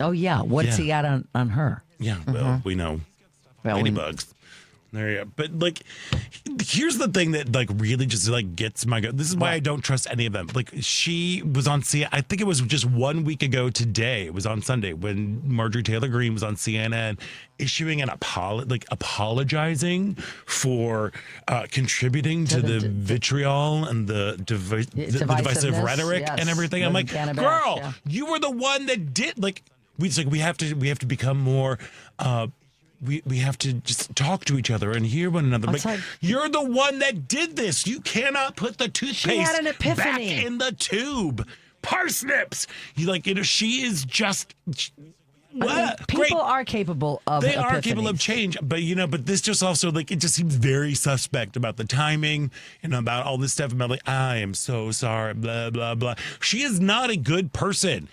Oh, yeah. What's he got on her? Yeah, well, we know. Ladybugs. There you go. But here's the thing that really just gets my goat. This is why I don't trust any of them. She was on CNN. I think it was just 1 week ago today. It was on Sunday when Marjorie Taylor Greene was on CNN issuing an apologizing for contributing to the vitriol and the divisive rhetoric and everything. I'm like, girl, you were the one that did. We have to become more. We have to just talk to each other and hear one another. You're the one that did this. You cannot put the toothpaste back in the tube. Parsnips. She is just. People are capable of They are capable of change, but this just also it just seems very suspect about the timing and about all this stuff about I am so sorry, blah blah blah. She is not a good person.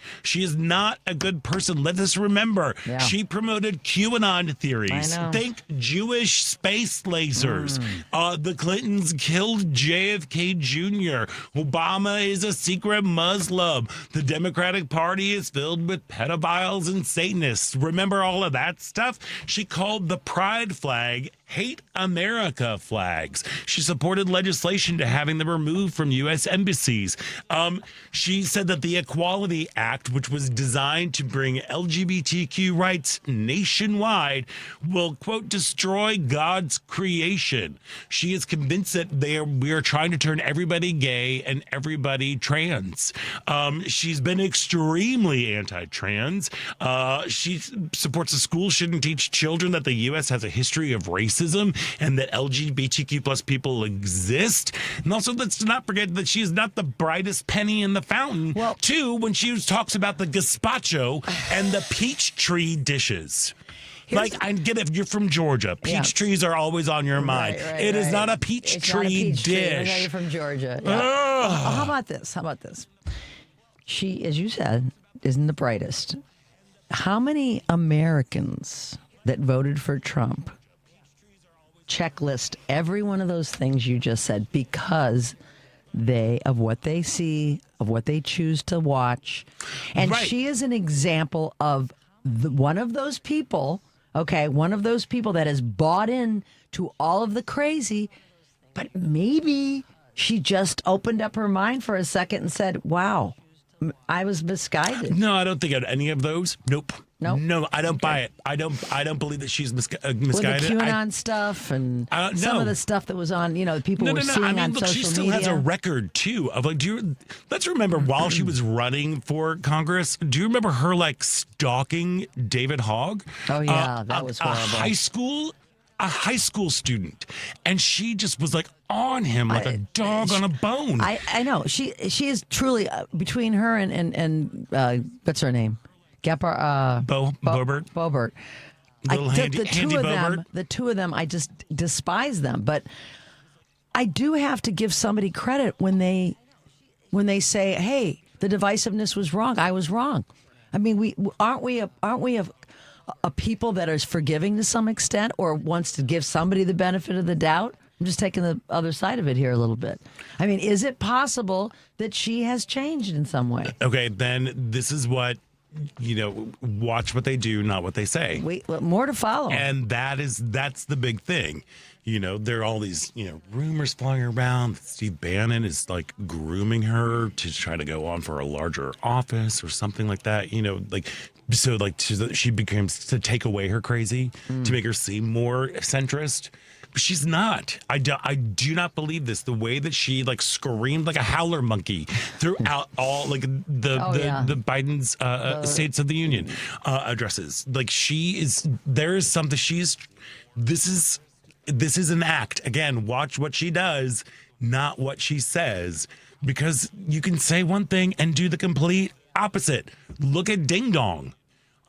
Let us remember. Yeah. She promoted QAnon theories. Think Jewish space lasers. The Clintons killed JFK Jr. Obama is a secret Muslim. The Democratic Party is filled with pedophiles and Satanists. Remember all of that stuff? She called the pride flag Hate America flags. She supported legislation to having them removed from U.S. embassies. She said that the Equality Act, which was designed to bring LGBTQ rights nationwide, will, quote, destroy God's creation. She is convinced that we are trying to turn everybody gay and everybody trans. She's been extremely anti-trans. She supports the school shouldn't teach children that the U.S. has a history of racism and that LGBTQ plus people exist. And also, let's not forget that she is not the brightest penny in the fountain. Well, too, when she talks about the gazpacho and the peach tree dishes. I get it. You're from Georgia. Peach trees are always on your mind. It is not a peach tree dish. I know you're from Georgia. Yeah. How about this? She, as you said, isn't the brightest. How many Americans that voted for Trump checklist every one of those things you just said because of what they see, of what they choose to watch? And she is an example of one of those people, that has bought in to all of the crazy, but maybe she just opened up her mind for a second and said, wow, I was misguided. No, I don't think any of those. Nope. No, I don't buy it. I don't believe that she's misguided. With the QAnon stuff and some of the stuff that was on, people were seeing on social media. She still has a record too of let's remember while she was running for Congress, do you remember her stalking David Hogg? Oh yeah, that was horrible. A high school student, and she just was on him like a dog on a bone. I know she is truly between her and what's her name? Boebert. The two of them, I just despise them. But I do have to give somebody credit when they say, "Hey, the divisiveness was wrong. I was wrong." I mean, aren't we a people that is forgiving to some extent, or wants to give somebody the benefit of the doubt? I'm just taking the other side of it here a little bit. I mean, is it possible that she has changed in some way? Okay, then this is what watch what they do, not what they say. Wait, more to follow. And that's the big thing. There are all these, rumors flying around. Steve Bannon is like grooming her to try to go on for a larger office or something like that. She becomes to take away her crazy, to make her seem more centrist. But she's not. I do not believe this. The way that she screamed like a howler monkey throughout all the Biden's States of the Union addresses. There is something this is an act. Again, watch what she does, not what she says, because you can say one thing and do the complete opposite. Look at Ding Dong.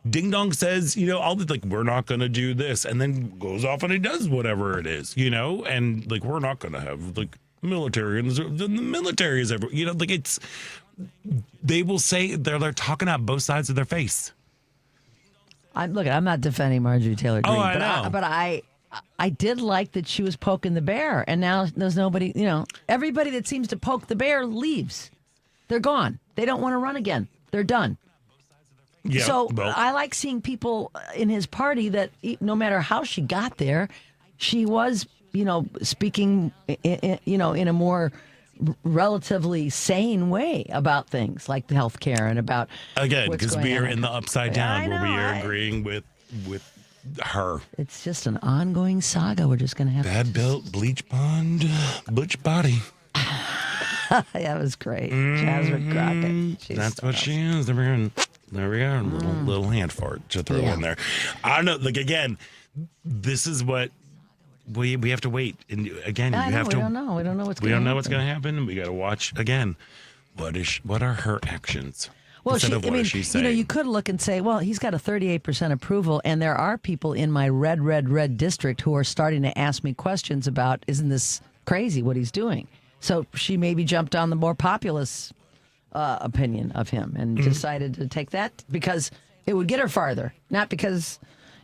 Ding Dong says, all the we're not going to do this, and then goes off and he does whatever it is, and we're not going to have military, and the military is ever, they will say they're talking out both sides of their face. I'm not defending Marjorie Taylor Greene, I know. But I did like that she was poking the bear, and now there's nobody, everybody that seems to poke the bear leaves. They're gone. They don't want to run again. They're done. Yeah, so I like seeing people in his party that no matter how she got there, she was, speaking, in a more relatively sane way about things like the health care and about because we are in the upside down where we are agreeing with her. It's just an ongoing saga. We're just going to have bad built bleach pond, butch body. That was great. Jasmine Crockett. That's what she is. There we go. Little hand fart to throw in there. I don't know. Again, this is what we have to wait. And again, we don't know. We don't know what's going to happen. We don't know what's going to happen. We got to watch again. What are her actions? Well, is she saying? You could look and say, well, he's got a 38% approval, and there are people in my red district who are starting to ask me questions about, isn't this crazy what he's doing? So she maybe jumped on the more populist opinion of him and decided to take that because it would get her farther, not because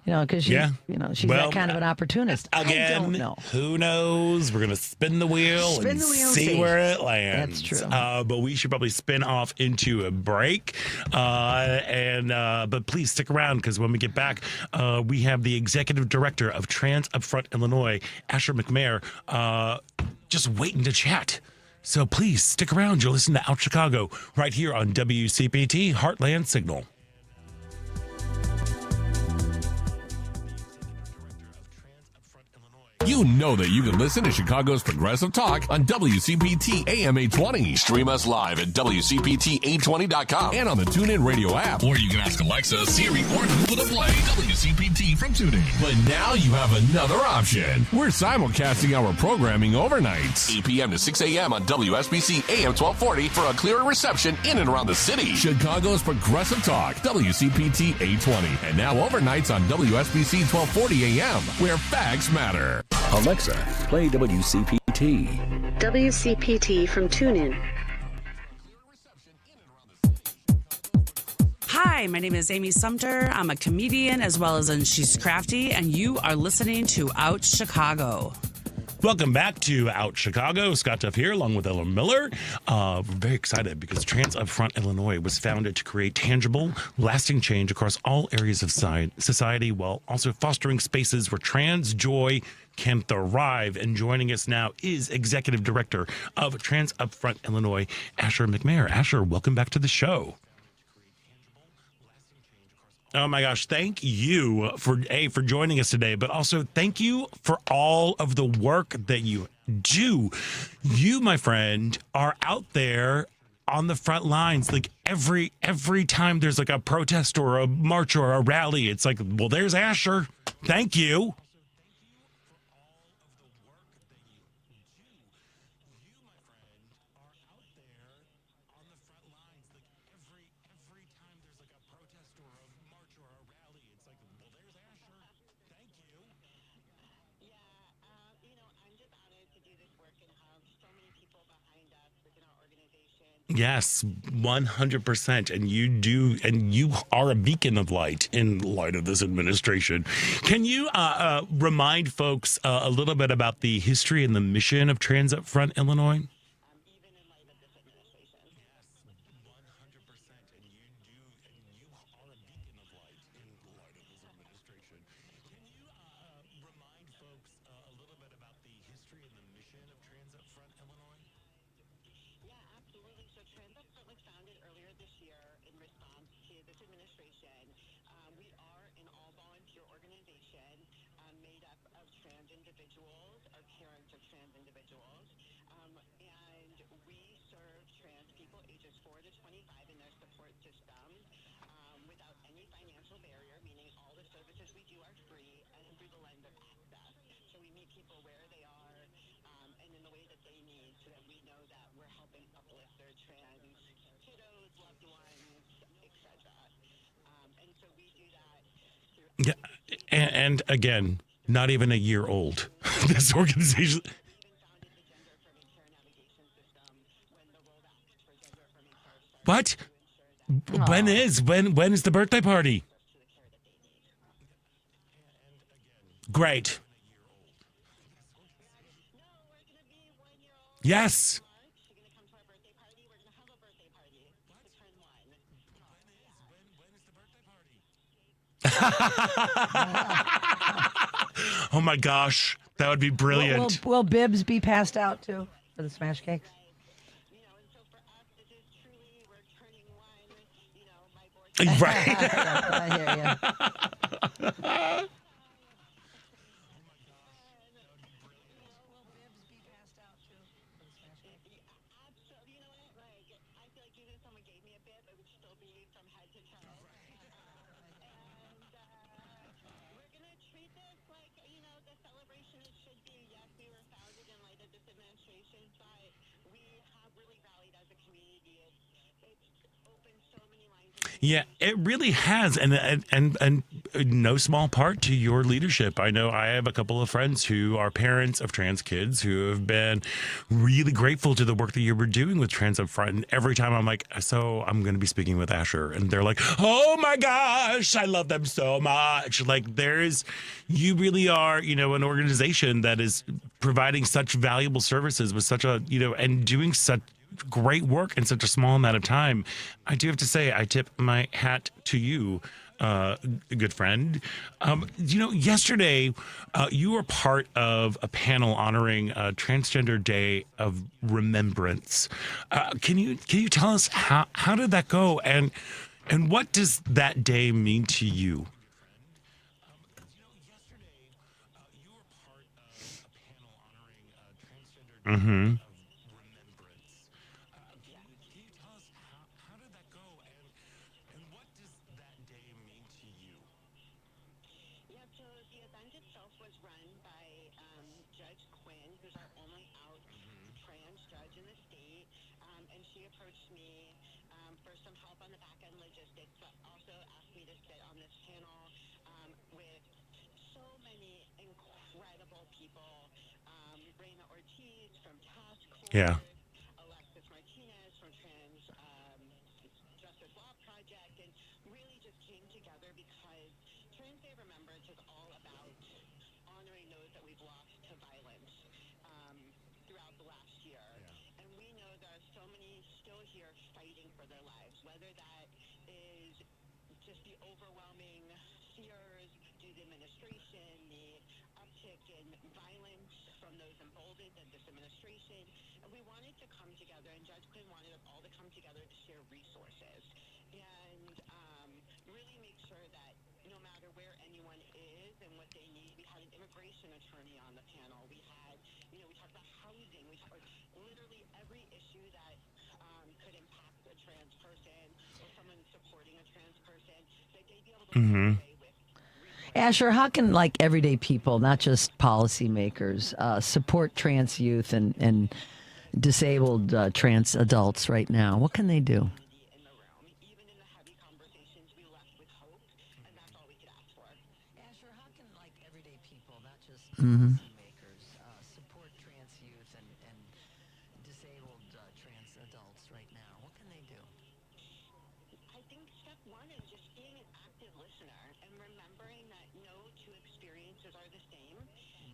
because she's that kind of an opportunist. Again, I don't know. Who knows? We're gonna spin the wheel and see where it lands. That's true. But we should probably spin off into a break. But please stick around because when we get back, we have the executive director of Trans Upfront Illinois, Asher McMaher, just waiting to chat. So please stick around. You'll listen to Out Chicago right here on WCPT Heartland Signal. You know that you can listen to Chicago's Progressive Talk on WCPT AM 820. Stream us live at WCPT820.com and on the TuneIn Radio app. Or you can ask Alexa, Siri, or Google to play WCPT from TuneIn. But now you have another option. We're simulcasting our programming overnights. 8 p.m. to 6 a.m. on WSBC AM 1240 for a clearer reception in and around the city. Chicago's Progressive Talk, WCPT 820. And now overnights on WSBC 1240 AM, where facts matter. Alexa, play WCPT. WCPT from TuneIn. Hi, my name is Amy Sumter. I'm a comedian as well as She's Crafty, and you are listening to Out Chicago. Welcome back to Out Chicago. Scott Duff here, along with Ellen Miller. We're very excited because Trans Upfront Illinois was founded to create tangible, lasting change across all areas of society while also fostering spaces where trans joy can thrive. And joining us now is Executive Director of Trans Upfront Illinois, Asher McMaher. Asher, welcome back to the show. Oh my gosh, thank you for joining us today, but also thank you for all of the work that you do. You, my friend, are out there on the front lines. Like every time there's like a protest or a march or a rally, it's like, well, there's Asher. Thank you. Yes, 100%. And you are a beacon of light in light of this administration. Can you remind folks a little bit about the history and the mission of Trans Upfront Illinois? So Trans Up Front was founded earlier this year in response to this administration. We are an all-volunteer organization made up of trans individuals, or parents of trans individuals, and we serve trans people ages 4 to 25 in their support systems without any financial barrier, meaning all the services we do are free and through the lens of access. So we meet people where they are and in the way that they need, so that we know that we're helping uplift their trans kiddos, loved ones, etc. And so we do that through. Yeah, and again, not even a year old. This organization. What? When is the birthday party? Great. Yes. Oh my gosh, that would be brilliant. Will bibs be passed out too for the smash cakes? Right. I hear you. Yeah, it really has, and no small part to your leadership. I know I have a couple of friends who are parents of trans kids who have been really grateful to the work that you were doing with Trans Up Front. And every time I'm like, so I'm going to be speaking with Asher, and they're like, oh my gosh, I love them so much. Like you really are, an organization that is providing such valuable services with such a, and doing such great work in such a small amount of time. I do have to say, I tip my hat to you, good friend. Yesterday, you were part of a panel honoring Transgender Day of Remembrance. Can you tell us how did that go, and what does that day mean to you? Mm-hmm. Yeah. Mm-hmm. Asher, how can everyday people, not just policymakers, support trans youth and disabled trans adults right now? What can they do? Asher, how can everyday people, not just policymakers, support trans youth and disabled trans adults right now? What can they do? I think step one is just being an active listener and remembering that no two experiences are the same,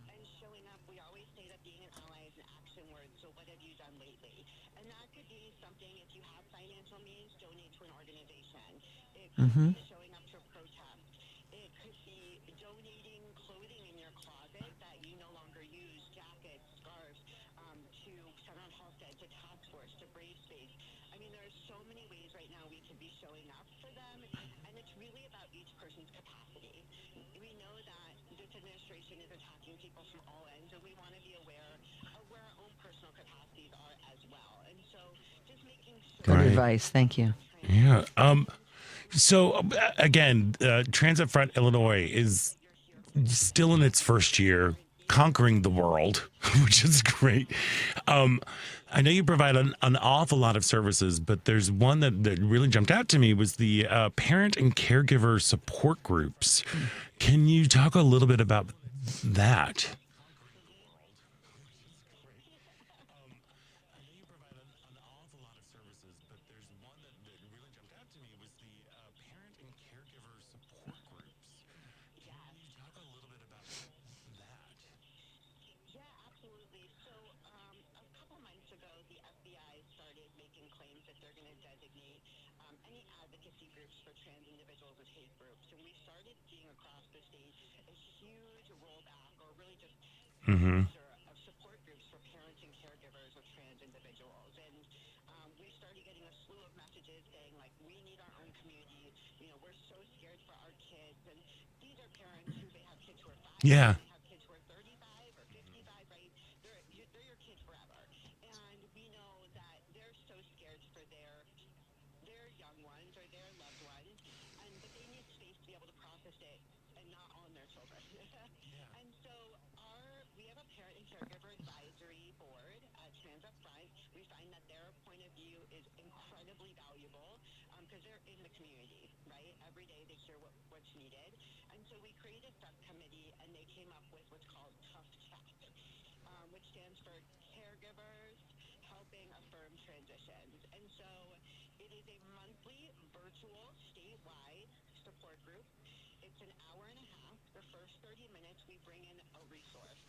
and showing up. We always say that being an ally is an action word, so what have you done lately? And that could be something, if you have financial means, donate to an organization. It could be showing up to a protest. It could be donating clothing in your closet that you no longer use, jackets, scarves, to Center on Halstead, to Task Force, to Brave Space. I mean, mean, there are so many ways right now we could be showing up for them, and it's really about each person's capacity. We know that this administration is attacking people from all ends, and we want to be aware of where our own personal capacities are as well. And so just making sure... Good advice. Thank you. Yeah. So again, Transit Front Illinois is still in its first year, conquering the world, which is great. I know you provide an awful lot of services, but there's one that really jumped out to me was the parent and caregiver support groups. Can you talk a little bit about that? Mm-hmm. Of support groups for parents and caregivers of trans individuals. And we started getting a slew of messages saying, like, we need our own community. You know, we're so scared for our kids. And these are parents who they have kids who are 5, yeah. they have kids who are 35 or 55, right? They're your kids forever. And we know that they're so scared for their young ones or their loved ones. But they need space to be able to process it and not on their children. And so we have a parent and caregiver advisory board at Transit Front. We find that their point of view is incredibly valuable because they're in the community, right? Every day they hear what's needed. And so we created a subcommittee, and they came up with what's called Tough Chat, which stands for Caregivers Helping Affirm Transitions. And so it is a monthly virtual statewide support group. It's an hour and a half. The first 30 minutes, we bring in a resource.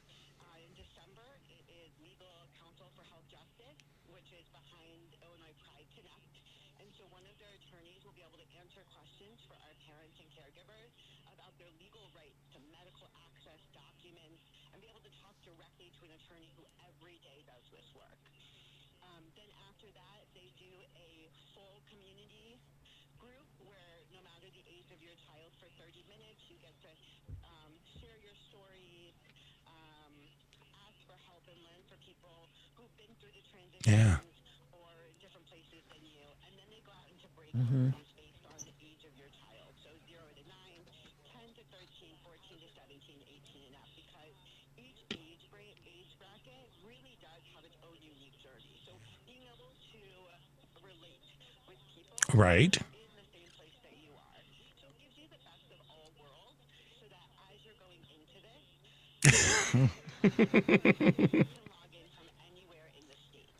In December, it is Legal Counsel for Health Justice, which is behind Illinois Pride Connect. And so one of their attorneys will be able to answer questions for our parents and caregivers about their legal rights to medical access, documents, and be able to talk directly to an attorney who every day does this work. Then after that, they do a full community group where no matter the age of your child, for 30 minutes, you get to share your stories, ask for help and learn for people who've been through the transitions or different places than you. And then they go out into breakout rooms based on the age of your child. So 0 to 9, 10 to 13, 14 to 17, 18 and up, because each age bracket really does have its own unique journey. So being able to relate with people right. in the same place that you are. So it gives you the best of all worlds so that as you're going into this, you can log in from anywhere in the state.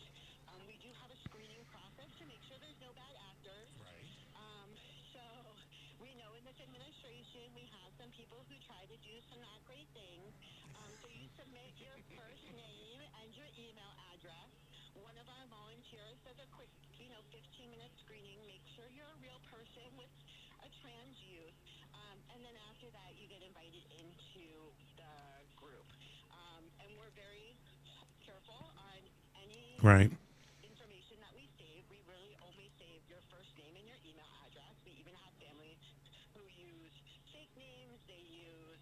We do have a screening process to make sure there's no bad actors. So we know in this administration we have some people who try to do some not great things. So you submit your first name and your email address. One of our volunteers does a quick, 15-minute screening. Make sure you're a real person with a trans youth. And then after that, you get invited into the group. And we're very careful on any information that we save. We really only save your first name and your email address. We even have families who use fake names. They use,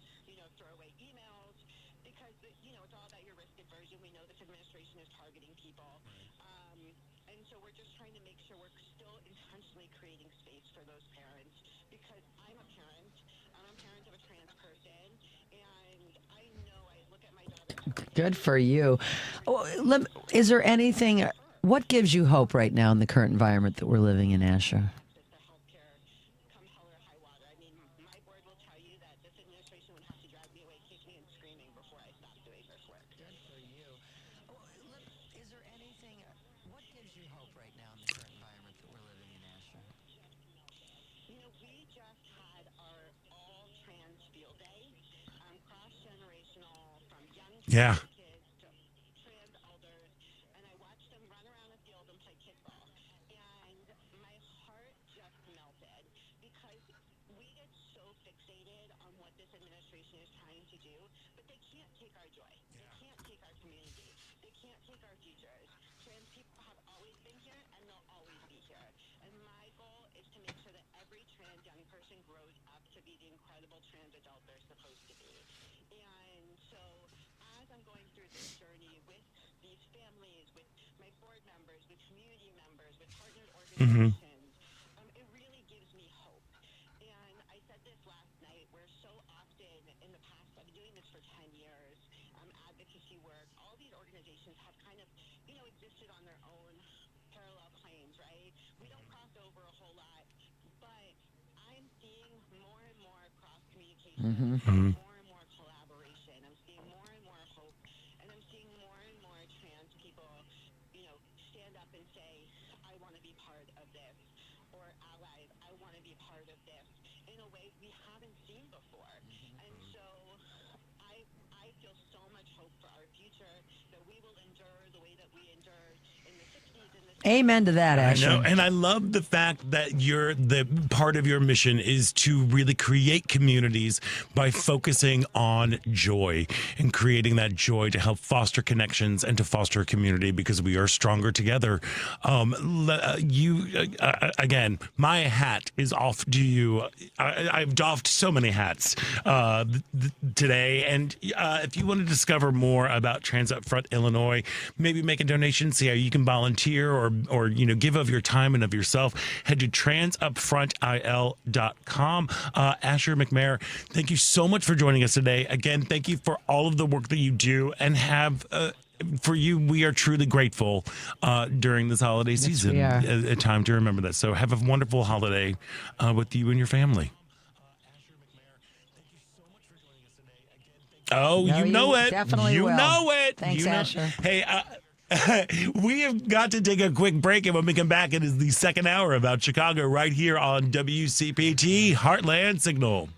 throwaway emails because, it's all about your risk aversion. We know this administration is targeting people. And so we're just trying to make sure we're still intentionally creating space for those parents, because I'm a parent. I'm a parent of a trans person, and I know I look at my daughter every day. Good for you. Is there anything, what gives you hope right now in the current environment that we're living in, Asha? Yeah. Trans elders, and I watched them run around the field and play kickball, and my heart just melted, because we get so fixated on what this administration is trying to do, but they can't take our joy. They can't take our community. They can't take our futures. Trans people have always been here, and they'll always be here. And my goal is to make sure that every trans young person grows up to be the incredible trans adult they're supposed to be. And so as I'm going through this journey with these families, with my board members, with community members, with partnered organizations, it really gives me hope. And I said this last night, where so often in the past, I've been doing this for 10 years, advocacy work, all these organizations have kind of, existed on their own parallel planes, right? We don't cross over a whole lot, but I'm seeing more and more cross communication, more and more collaboration. I'm seeing more and more hope, and I'm seeing more and more trans people, stand up and say, I want to be part of this, or allies, I want to be part of this, in a way we haven't seen before. And so I feel so much hope for our future, that we will endure the way that we endured in the 60s and the 70s. Amen to that, Ashley. I know, and I love the fact that the part of your mission is to really create communities by focusing on joy and creating that joy to help foster connections and to foster a community, because we are stronger together. Again, my hat is off to you. I've doffed so many hats today, and if you want to discover more about Trans Up Front Illinois, maybe make a donation, see how you can volunteer, or give of your time and of yourself, head to transupfrontil.com. Asher McMaher, thank you so much for joining us today. Again, thank you for all of the work that you do, and have for you, we are truly grateful during this holiday season. A time to remember that. So have a wonderful holiday with you and your family. Oh, No, you know you it. definitely you will. know it. Thanks, you know. Asher. Hey, we have got to take a quick break, and when we come back, it is the second hour about Chicago right here on WCPT Heartland Signal.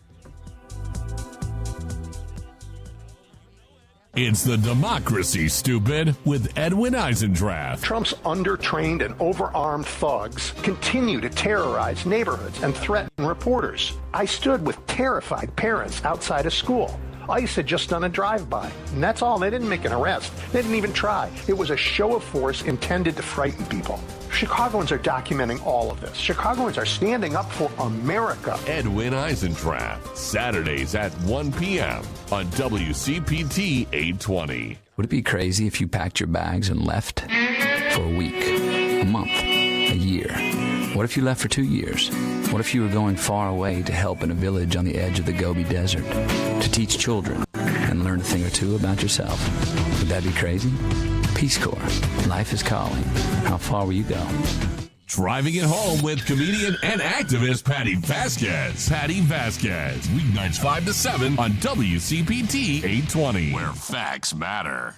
It's the Democracy, Stupid, with Edwin Eisendrath. Trump's undertrained and overarmed thugs continue to terrorize neighborhoods and threaten reporters. I stood with terrified parents outside a school. ICE had just done a drive-by, and that's all. They didn't make an arrest. They didn't even try. It was a show of force intended to frighten people. Chicagoans are documenting all of this. Chicagoans are standing up for America. Edwin Eisendrath, Saturdays at 1 p.m. on WCPT 820. Would it be crazy if you packed your bags and left for a week, a month, a year? What if you left for 2 years? What if you were going far away to help in a village on the edge of the Gobi Desert, to teach children and learn a thing or two about yourself? Would that be crazy? Peace Corps. Life is calling. How far will you go? Driving it home with comedian and activist Patty Vasquez. Patty Vasquez, weeknights 5 to 7 on WCPT 820, where facts matter.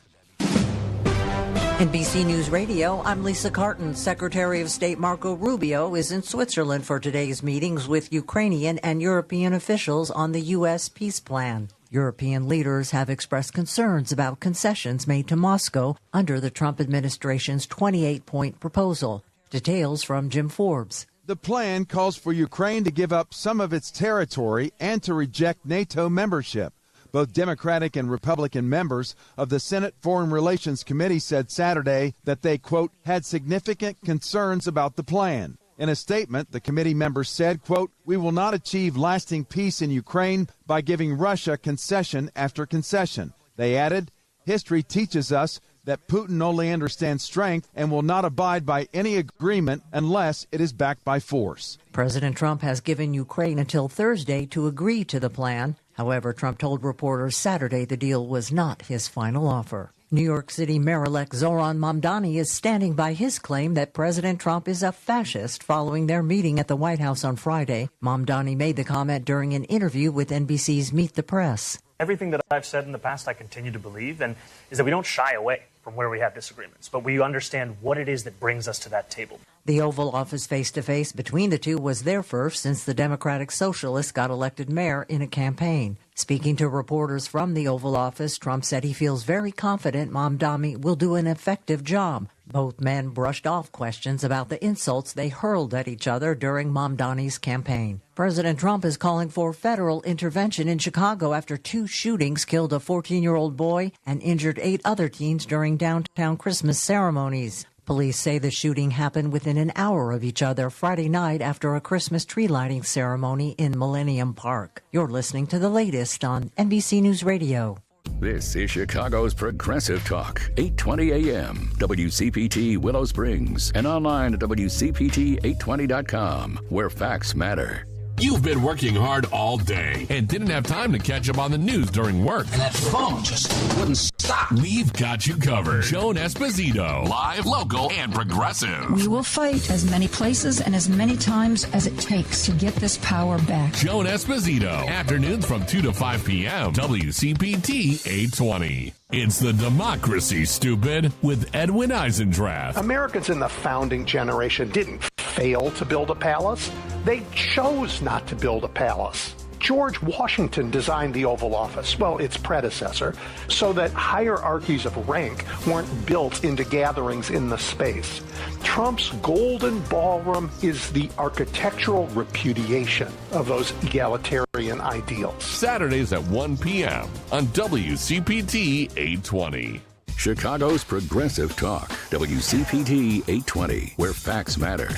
NBC News Radio, I'm Lisa Carton. Secretary of State Marco Rubio is in Switzerland for today's meetings with Ukrainian and European officials on the U.S. peace plan. European leaders have expressed concerns about concessions made to Moscow under the Trump administration's 28-point proposal. Details from Jim Forbes. The plan calls for Ukraine to give up some of its territory and to reject NATO membership. Both Democratic and Republican members of the Senate Foreign Relations Committee said Saturday that they, quote, had significant concerns about the plan. In a statement, the committee members said, quote, we will not achieve lasting peace in Ukraine by giving Russia concession after concession. They added, history teaches us that Putin only understands strength and will not abide by any agreement unless it is backed by force. President Trump has given Ukraine until Thursday to agree to the plan. However, Trump told reporters Saturday the deal was not his final offer. New York City Mayor-elect Zoran Mamdani is standing by his claim that President Trump is a fascist following their meeting at the White House on Friday. Mamdani made the comment during an interview with NBC's Meet the Press. Everything that I've said in the past, I continue to believe, and is that we don't shy away from where we have disagreements, but we understand what it is that brings us to that table. The Oval Office face-to-face between the two was their first since the Democratic Socialist got elected mayor in a campaign. Speaking to reporters from the Oval Office, Trump said he feels very confident Mamdani will do an effective job. Both men brushed off questions about the insults they hurled at each other during Mamdani's campaign. President Trump is calling for federal intervention in Chicago after 2 shootings killed a 14-year-old boy and injured 8 other teens during downtown Christmas ceremonies. Police say the shooting happened within an hour of each other Friday night after a Christmas tree lighting ceremony in Millennium Park. You're listening to the latest on NBC News Radio. This is Chicago's Progressive Talk, 820 AM, WCPT Willow Springs, and online at WCPT820.com, where facts matter. You've been working hard all day and didn't have time to catch up on the news during work. And that phone just wouldn't stop. We've got you covered. Joan Esposito. Live, local, and progressive. We will fight as many places and as many times as it takes to get this power back. Joan Esposito. Afternoons from 2 to 5 p.m. WCPT 820. It's the democracy, stupid, with Edwin Eisendrath. Americans in the founding generation didn't fail to build a palace. They chose not to build a palace. George Washington designed the Oval Office, well, its predecessor, so that hierarchies of rank weren't built into gatherings in the space. Trump's golden ballroom is the architectural repudiation of those egalitarian ideals. Saturdays at 1 p.m. on WCPT 820. Chicago's Progressive Talk, WCPT 820, where facts matter.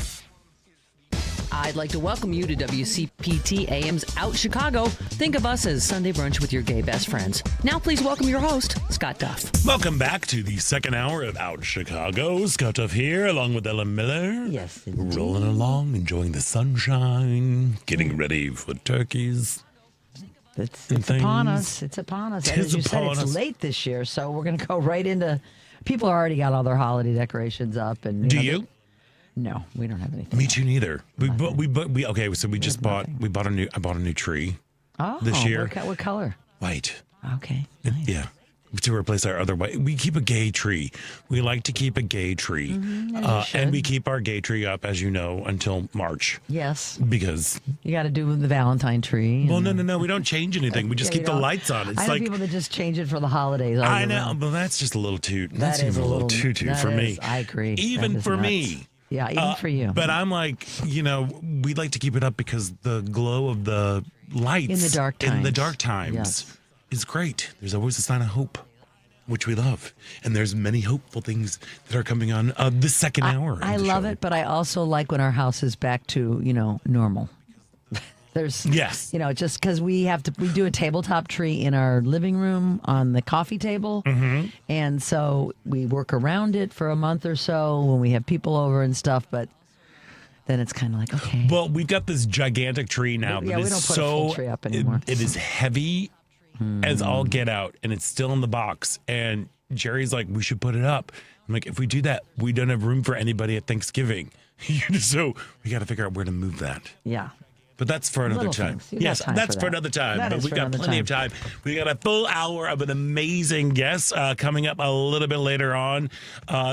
I'd like to welcome you to WCPT AM's Out Chicago. Think of us as Sunday brunch with your gay best friends. Now please welcome your host, Scott Duff. Welcome back to the second hour of Out Chicago. Scott Duff here, along with Ellen Miller. Yes, indeed. Rolling along, enjoying the sunshine, getting ready for turkeys. It's upon us. It's upon us. And as you said, it's late this year, so we're going to go right into... People already got all their holiday decorations up. And Do you? No, we don't have anything. Me too, neither. Okay, so we just bought. I bought a new tree. This year. What color? White. Okay. Nice. Yeah. To replace our other white. We keep a gay tree. We like to keep a gay tree. And we keep our gay tree up, as you know, until March. Yes. Because you got to do with the Valentine tree. Well, no. We don't change anything. We just keep the lights on. It's I know like people that just change it for the holidays. I know, but that's just a little too. That's even a little too for me. I agree. Even for me. Yeah, even for you. But I'm like, we like to keep it up because the glow of the lights in the dark times is great. There's always a sign of hope, which we love. And there's many hopeful things that are coming on this second hour. I love it, but I also like when our house is back to, normal. There's, just because we do a tabletop tree in our living room on the coffee table. Mm-hmm. And so we work around it for a month or so when we have people over and stuff. But then it's kind of like, okay. Well, we've got this gigantic tree now. Yeah, we don't put a full tree up anymore. It is heavy as all get out, and it's still in the box. And Jerry's like, we should put it up. I'm like, if we do that, we don't have room for anybody at Thanksgiving. So we got to figure out where to move that. Yeah. But that's for another time. Yes, that's for another time. But we got plenty of time. We got a full hour of an amazing guest coming up a little bit later on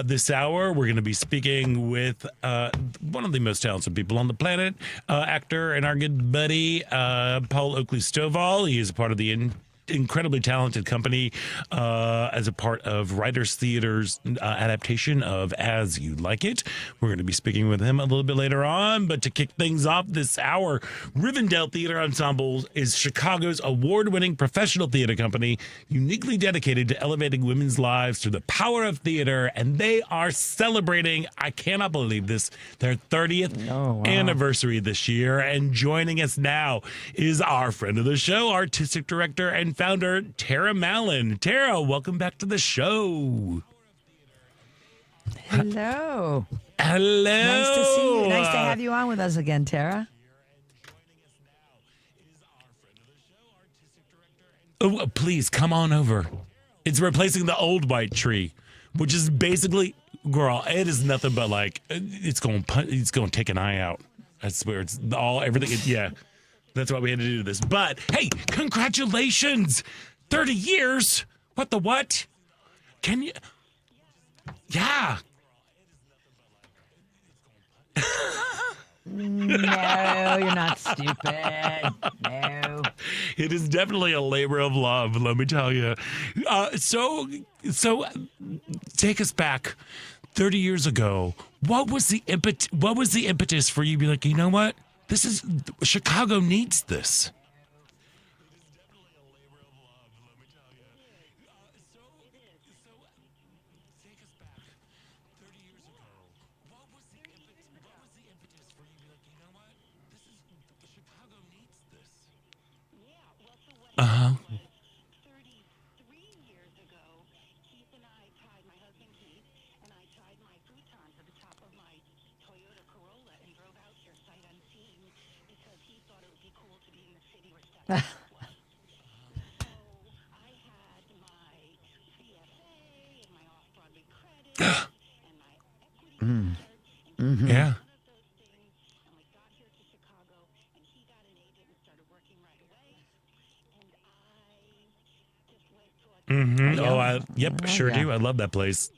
this hour. We're going to be speaking with one of the most talented people on the planet, actor and our good buddy, Paul Oakley Stovall. He is a part of the incredibly talented company as a part of Writers Theater's adaptation of As You Like It. We're going to be speaking with him a little bit later on, but to kick things off this hour, Rivendell Theatre Ensemble is Chicago's award-winning professional theater company, uniquely dedicated to elevating women's lives through the power of theater, and they are celebrating, I cannot believe this, their 30th anniversary this year, and joining us now is our friend of the show, artistic director and founder, Tara Mallen. Tara, welcome back to the show. Hello. Hello. Nice to see you. Nice to have you on with us again, Tara. Oh, please come on over. It's replacing the old white tree, which is basically, girl, it is nothing but like it's going to take an eye out. I swear, it's everything. Yeah. That's why we had to do this. But, hey, congratulations! 30 years? What the what? Can you... Yeah. No, you're not stupid. No. It is definitely a labor of love, let me tell you. So take us back 30 years ago. What was the impetus for you to be like, you know what? Chicago needs this. Uh-huh. Yeah. Mm-hmm. Oh, yep, sure do. I love that place.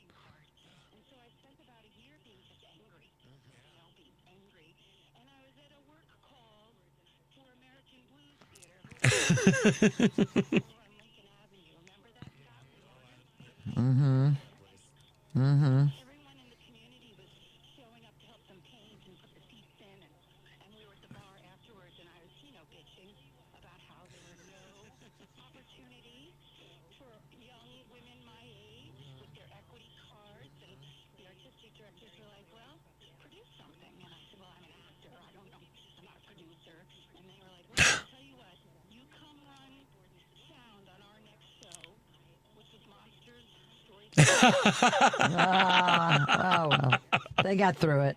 Mm-hmm. Mm-hmm. Oh, well. They got through it.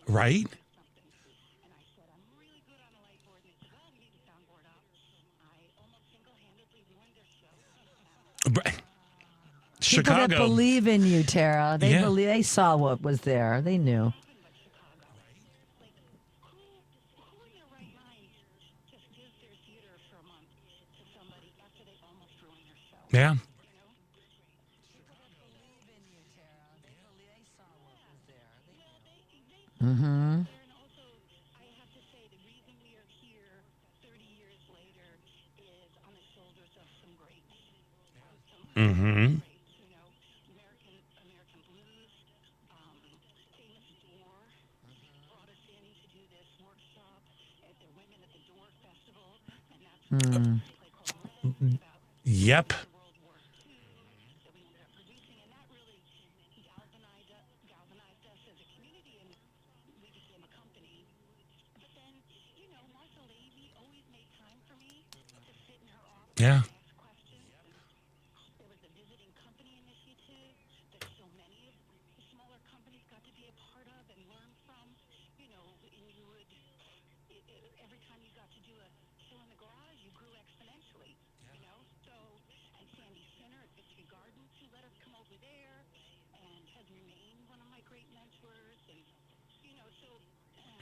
Right? People that Chicago. believe in you, Tara. They Yeah. believe. They saw what was there. They knew. Yeah. Mm-hmm. Mm-hmm. Mm. Yep. Yeah.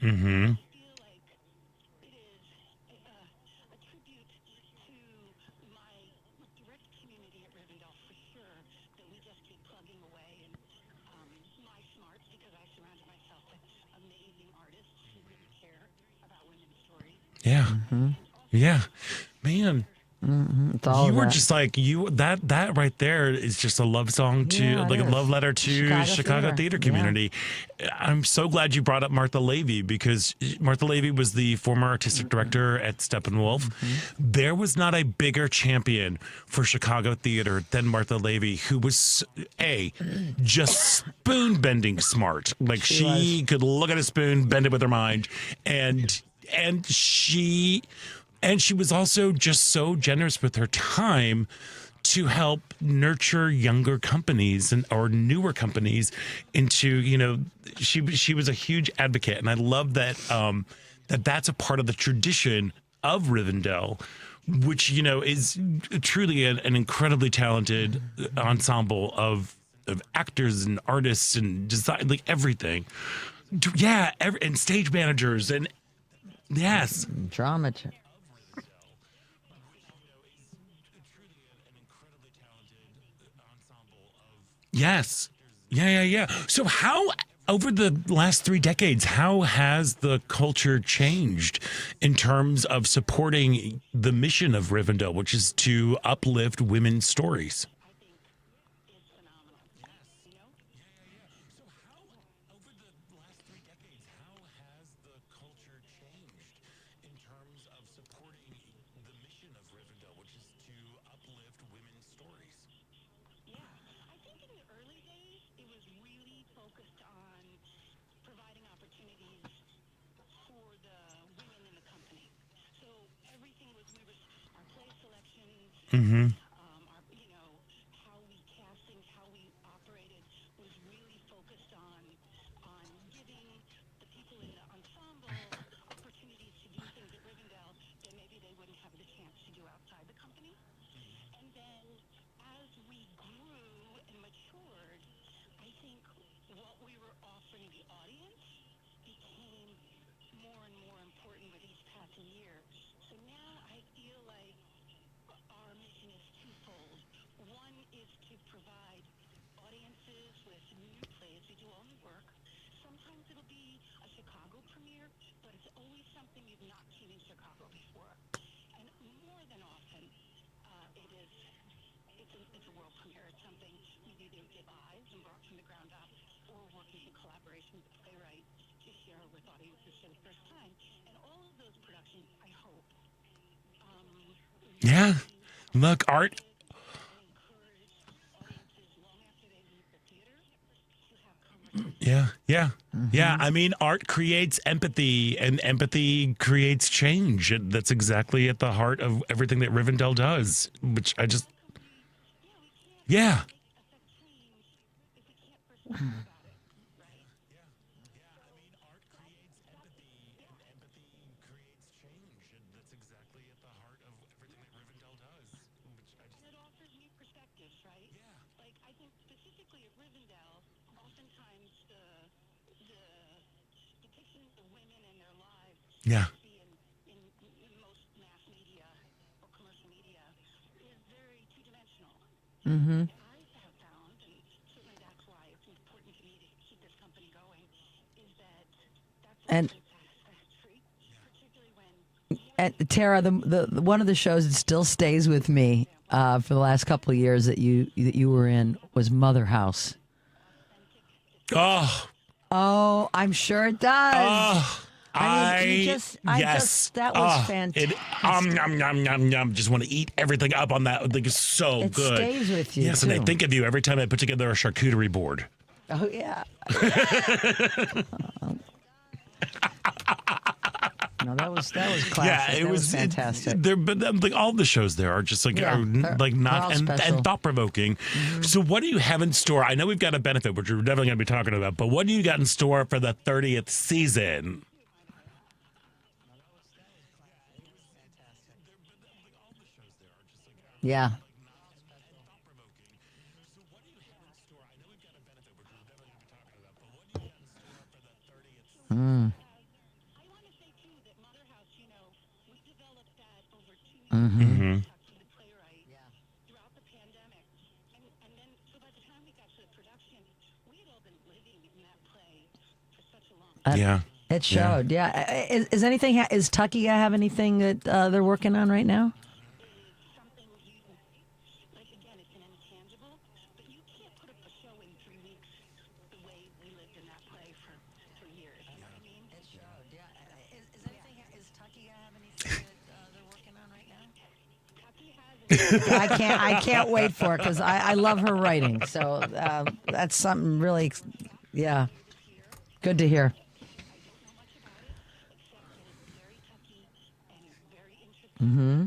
Mm-hmm. Yeah. Mm-hmm. Yeah. Man. Mm-hmm. It's all You were that. just like that right there is just a love song to Yeah, it like a is. love letter to Chicago theater community. I'm so glad you brought up Martha Levy because Martha Levy was the former artistic director at Steppenwolf. There was not a bigger champion for Chicago theater than Martha Levy, who was just spoon bending smart. Like she could look at a spoon, bend it with her mind, and she was also just so generous with her time to help nurture younger companies or newer companies into, she was a huge advocate. And I love that that's a part of the tradition of Rivendell, which, is truly an incredibly talented ensemble of actors and artists and design, like everything. Yeah. And stage managers and yes. Drama. Yes. Yeah. So how, over the last 3 decades, how has the culture changed in terms of supporting the mission of Rivendell, which is to uplift women's stories? what we were offering the audience became more and more important with each passing year. So now I feel like our mission is twofold. One is to provide audiences with new plays. We do all new work. Sometimes it'll be a Chicago premiere, but it's always something you've not seen in Chicago before. And more than often, it's a world premiere. It's something we've either devised and brought from the ground up, or working in collaboration with the playwright to share with audiences for the first time. And all of those productions, I hope. Yeah. Look, art. Yeah, yeah, yeah. I mean, art creates empathy, and empathy creates change. And that's exactly at the heart of everything that Rivendell does, which I just, yeah. It offers new perspectives, right? Yeah. Like, I think specifically at Rivendell, oftentimes the depiction of women and their lives Yeah. in most mass media or commercial media is very two-dimensional. Mm-hmm. I have found, and certainly that's why it's important to me to keep this company going, is that that's And satisfactory, particularly when And Tara, the one of the shows that still stays with me for the last couple of years that you were in was Mother House. Oh, I'm sure it does. That was fantastic. Just want to eat everything up on that. Like, it's so It good. stays with you, Yes, too. and I think of you every time I put together a charcuterie board. Oh yeah. No, that was classic. Yeah, it was fantastic. But like all the shows there are just like Yeah, like not they're all special. and thought provoking. So what do you have in store? I know we've got a benefit, which we're definitely going to be talking about. But what do you got in store for the 30th season? Yeah. Mm. Mm-hmm. Yeah. It showed. Yeah. Is anything? Is Tucky have anything that they're working on right now? I can't wait for it because I love her writing. So that's something really, yeah, good to hear. Mm-hmm.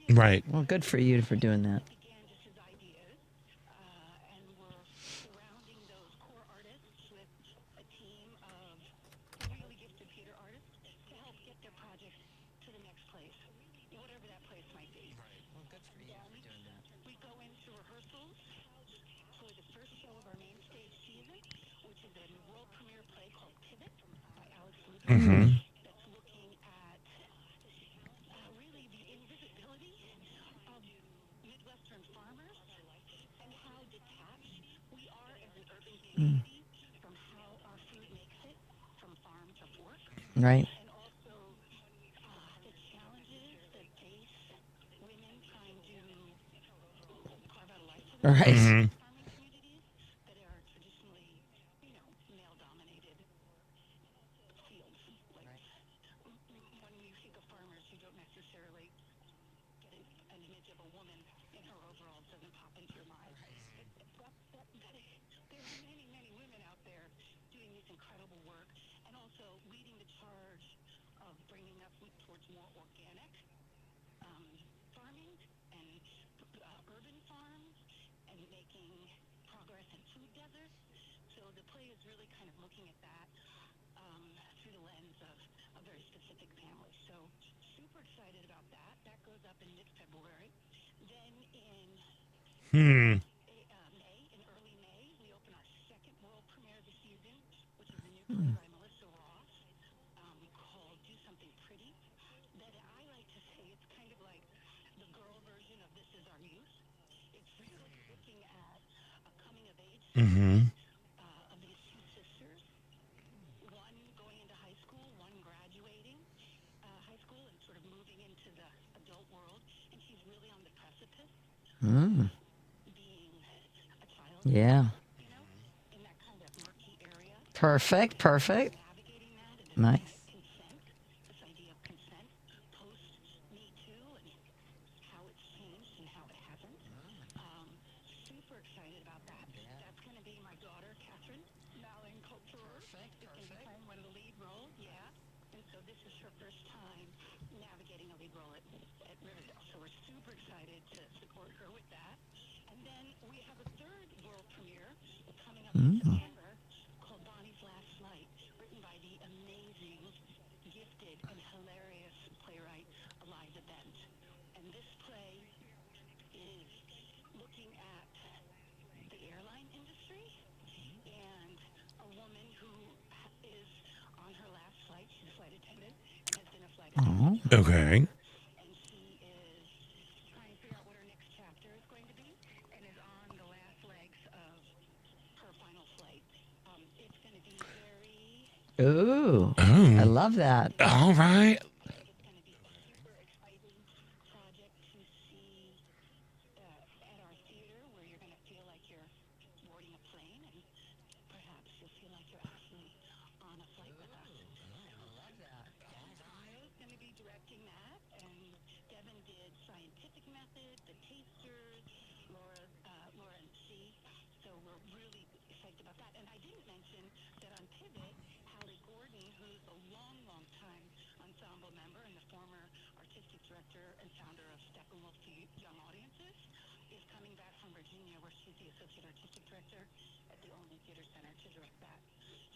Right. Well, good for you for doing that. Mm-hmm. Right. Right. Mm-hmm. more organic farming and urban farms and making progress in food deserts. So the play is really kind of looking at that through the lens of a very specific family. So super excited about that. That goes up in mid-February. Then in early May, we open our second world premiere of the season, which is a new play by Melissa Ross called Do Something Pretty. That I like to say it's kind of like the girl version of This Is Our Youth. It's really looking at a coming of age of these two sisters, one going into high school, one graduating high school and sort of moving into the adult world, and she's really on the precipice being a child. Yeah. You know, in that kind of murky area. Perfect. Navigating that and Nice. consent, this idea of consent post Me Too and how it's changed and how it hasn't. Super excited about that. That's going to be my daughter, Catherine Mallen Culturer. Is going to be playing one of the lead roles, and so this is her first time navigating a lead role at Rivendell. So we're super excited to support her with that. And then we have a third world premiere coming up in September called Bonnie's Last Flight, written by the amazing, gifted, and hilarious playwright Eliza Bent. And this play is looking at the airline industry and a woman who is on her last flight. She's a flight attendant and has been a flight attendant. Okay. And she is trying to figure out what her next chapter is going to be and is on the last legs of her final flight. It's going to be very... Ooh. I love that. All right. It's going to be a super exciting project to see at our theater, where you're going to feel like you're boarding a plane and perhaps you'll feel like you're actually on a flight with us. I love that. Io's going to be directing that, and Devin did Scientific Method, The Tasters, Laura and C. So we're really excited about that. And I didn't mention that on Pivot, Hallie Gordon, who's a long time ensemble member and the former artistic director and founder of Steppenwolf to Young Audiences, is coming back from Virginia, where she's the associate artistic director at the Oakley Theater Center, to direct that.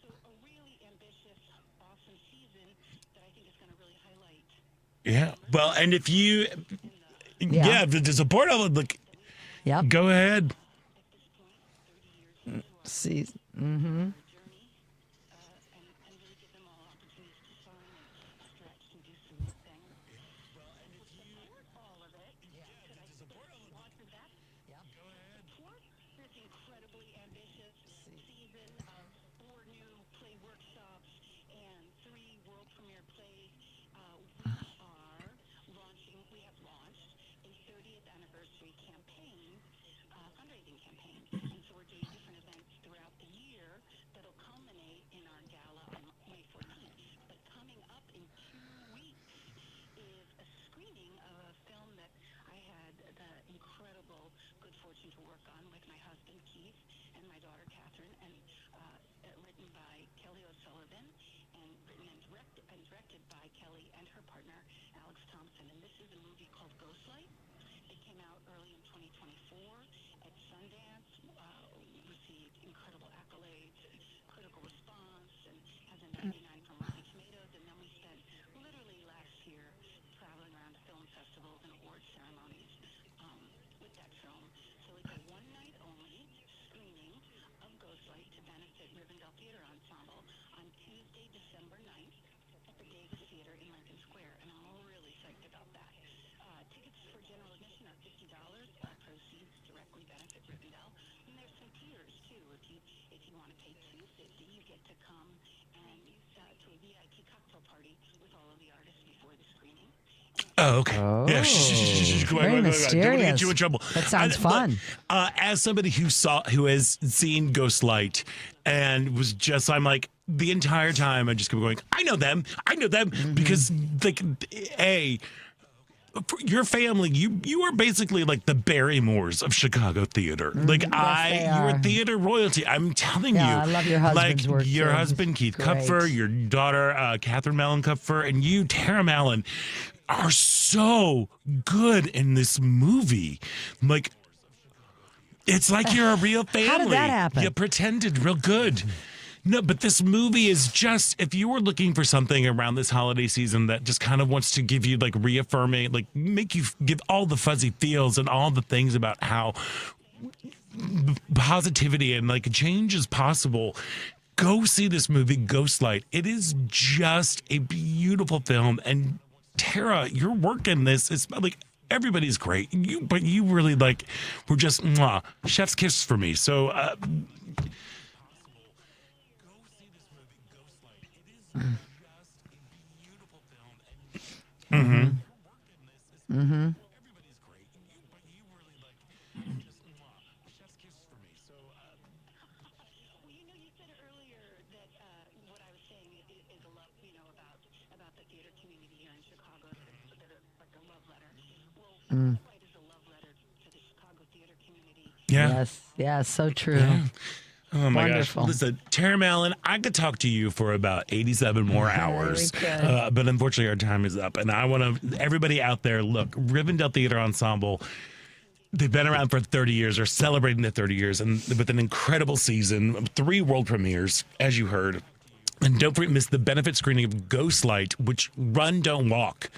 So a really ambitious, awesome season that I think is going to really highlight. Yeah. Well, and if you, to support all of the, go ahead. See. And really give them all opportunities to shine and stretch and do some new things. Support all of it. Could I sponsor that? Go ahead. Support this incredibly ambitious season of 4 new play workshops and 3 world premiere plays. We have launched a 30th anniversary campaign, fundraising campaign. And so we're doing different events throughout the year that'll culminate in our gala on May 14th. But coming up in 2 weeks is a screening of a film that I had the incredible good fortune to work on with my husband Keith and my daughter Catherine, and written by Kelly O'Sullivan and written and directed by Kelly and her partner Alex Thompson. And this is a movie called Ghostlight. It came out early in 2024 at Sundance, received incredible accolades, critical response, and has a 99 from Rotten Tomatoes. And then we spent literally last year traveling around to film festivals and award ceremonies with that film. So it's a one-night only screening of Ghostlight to benefit Rivendell Theatre Ensemble on Tuesday, December 9th at the Davis Theatre in Lincoln Square. And I'm really psyched about that. Tickets for general admission are $50. Proceeds directly benefit Rivendell. And there's some tiers too. If you want to pay $250, you get to come and to a VIP cocktail party with all of the artists before the screening. Oh, okay. Yeah. Very mysterious. Don't want to get you in trouble. That sounds fun. But, as somebody who has seen Ghostlight and was just, I'm like, the entire time I just kept going, I know them, because like, for your family, you are basically like the Barrymores of Chicago theater. Like you are theater royalty. I'm telling you. I love your husband's work. Your too. husband, Keith Great. Kupfer, your daughter, Catherine Mallen Kupfer, and you, Tara Mallen, are so good in this movie. Like, it's like you're a real family. How did that happen? You pretended real good. No, but this movie is just, if you were looking for something around this holiday season that just kind of wants to give you, like, reaffirming, like, make you give all the fuzzy feels and all the things about how positivity and, like, change is possible, go see this movie, Ghostlight. It is just a beautiful film. And Tara, your work in this is, like, everybody's great. But you really, like, were just, mwah, chef's kiss for me. So, Mm-hmm. Yeah. Yes, so true. Yeah. Oh my Wonderful. gosh. Listen, Tara Mallen, I could talk to you for about 87 more hours. But unfortunately, our time is up. And I want to, everybody out there, look, Rivendell Theatre Ensemble, they've been around for 30 years, or celebrating their 30 years, and with an incredible season, 3 world premieres, as you heard. And don't miss the benefit screening of Ghostlight, which Run, Don't Walk.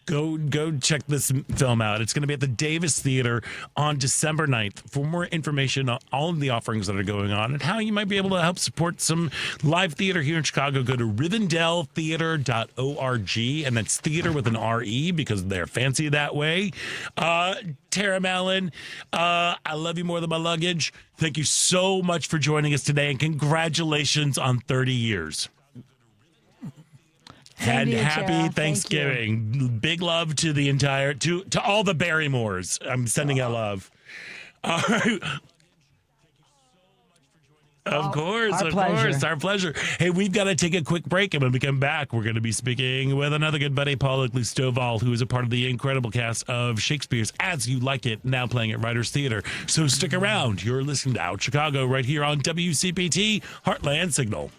Go check this film out. It's going to be at the Davis Theater on December 9th. For more information on all of the offerings that are going on and how you might be able to help support some live theater here in Chicago, go to rivendelltheater.org, and that's theater with an R-E because they're fancy that way. Tara Mallen, I love you more than my luggage. Thank you so much for joining us today, and congratulations on 30 years. And happy Thanksgiving. Big love to the entire, to all the Barrymores. I'm sending out love. All right. Of course, our pleasure. Hey, we've got to take a quick break, and when we come back, we're going to be speaking with another good buddy, Oakley, Stovall, who is a part of the incredible cast of Shakespeare's As You Like It, now playing at Writers Theater. So stick around. You're listening to Out Chicago right here on WCPT Heartland Signal.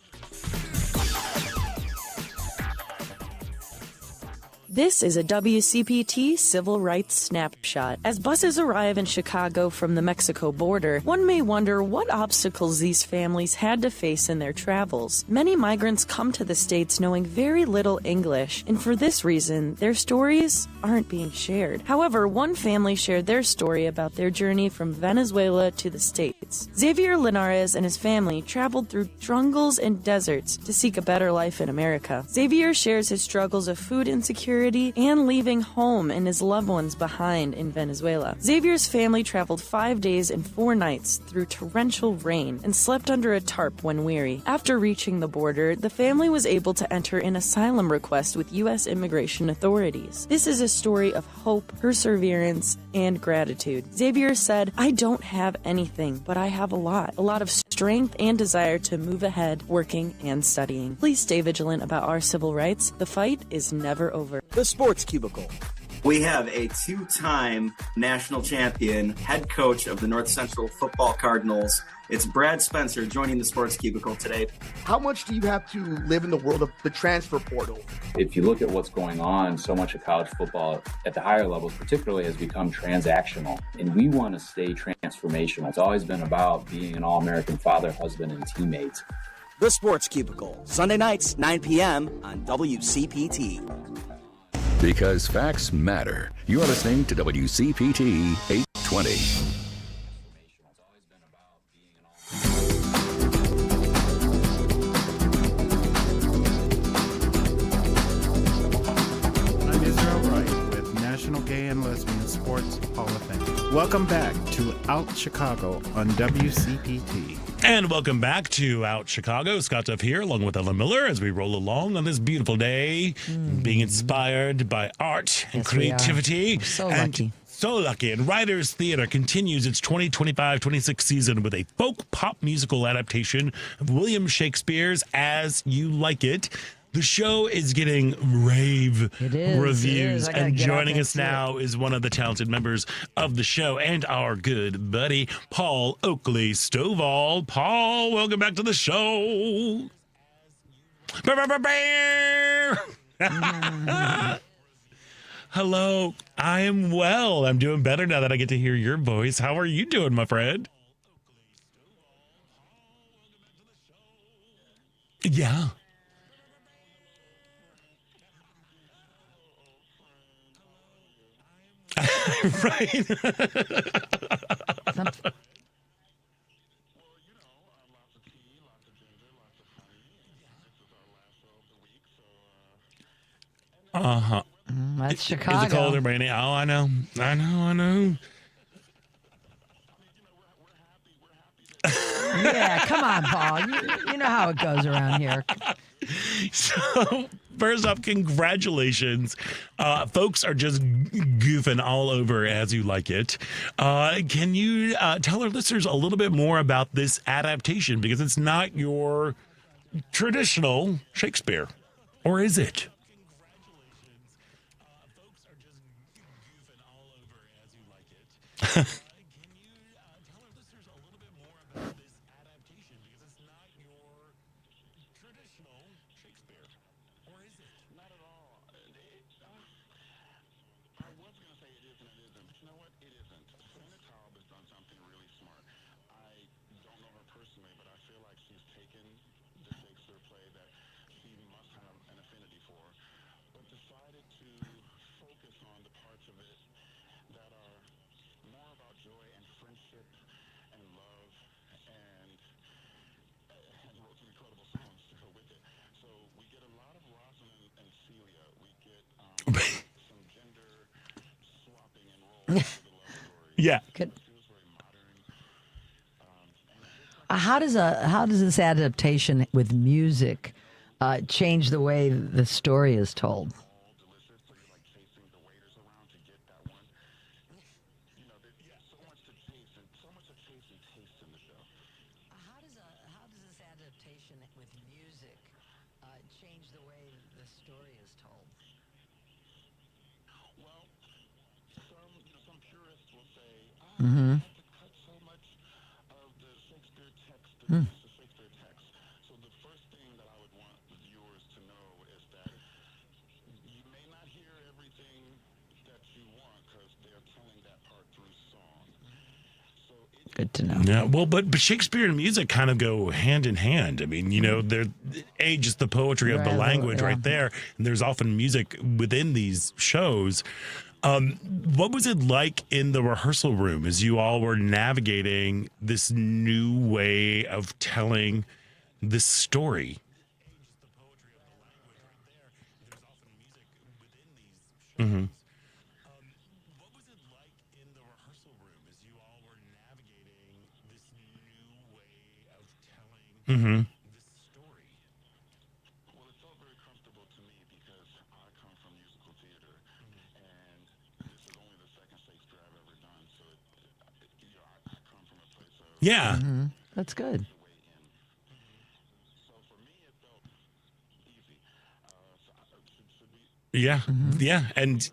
This is a WCPT Civil Rights Snapshot. As buses arrive in Chicago from the Mexico border, one may wonder what obstacles these families had to face in their travels. Many migrants come to the States knowing very little English, and for this reason, their stories aren't being shared. However, one family shared their story about their journey from Venezuela to the States. Xavier Linares and his family traveled through jungles and deserts to seek a better life in America. Xavier shares his struggles of food insecurity and leaving home and his loved ones behind in Venezuela. Xavier's family traveled 5 days and 4 nights through torrential rain and slept under a tarp when weary. After reaching the border, the family was able to enter an asylum request with U.S. immigration authorities. This is a story of hope, perseverance, and gratitude. Xavier said, "I don't have anything, but I have a lot of strength and desire to move ahead, working and studying. Please stay vigilant about our civil rights. The fight is never over." The Sports Cubicle. We have a 2-time national champion, head coach of the North Central Football Cardinals. It's Brad Spencer joining the Sports Cubicle today. How much do you have to live in the world of the transfer portal? If you look at what's going on, so much of college football at the higher levels particularly has become transactional, and we want to stay transformational. It's always been about being an all-American father, husband, and teammate. The Sports Cubicle, Sunday nights, 9 p.m. on WCPT. Because facts matter. You are listening to WCPT 820. I'm Israel Wright with National Gay and Lesbian Sports Hall of Fame. Welcome back to Out Chicago on WCPT. And welcome back to Out Chicago. Scott Duff here, along with Ellen Miller, as we roll along on this beautiful day, being inspired by art and creativity. So lucky. So lucky. And Writers Theater continues its 2025-26 season with a folk pop musical adaptation of William Shakespeare's As You Like It. The show is getting rave reviews, and joining us now is one of the talented members of the show and our good buddy, Paul Oakley Stovall. Paul, welcome back to the show. Hello, I am well. I'm doing better now that I get to hear your voice. How are you doing, my friend? Yeah. Right. Uh-huh. That's Chicago. Is it cold or rainy? Oh, I know. Yeah, come on, Paul. You know how it goes around here. So, first off, congratulations. Folks are just goofing all over As You Like It. Can you tell our listeners a little bit more about this adaptation? Because it's not your traditional Shakespeare. Or is it? Yeah. How does this adaptation with music change the way the story is told? Mm-hmm. Mm. Good to know. Yeah, well, but Shakespeare and music kind of go hand in hand. I mean, they're just the poetry of the language right there. And there's often music within these shows. What was it like in the rehearsal room as you all were navigating this new way of telling this story? Mm-hmm. Mm-hmm. Yeah. Mm-hmm. That's good. Yeah. Mm-hmm. Yeah. And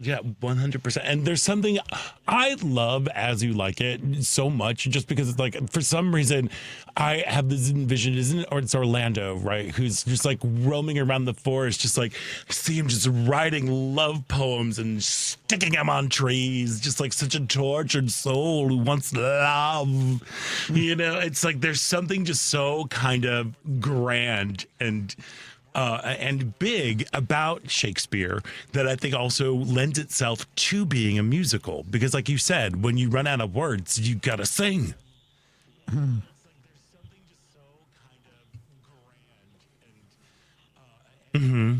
yeah, 100%. And there's something I love As You Like It so much, just because it's like, for some reason, I have this envision, it's Orlando, right? Who's just like roaming around the forest, just like, I see him just writing love poems and sticking them on trees, just like such a tortured soul who wants love. It's like there's something just so kind of grand and big about Shakespeare that I think also lends itself to being a musical. Because like you said, when you run out of words, you gotta sing. Mm-hmm.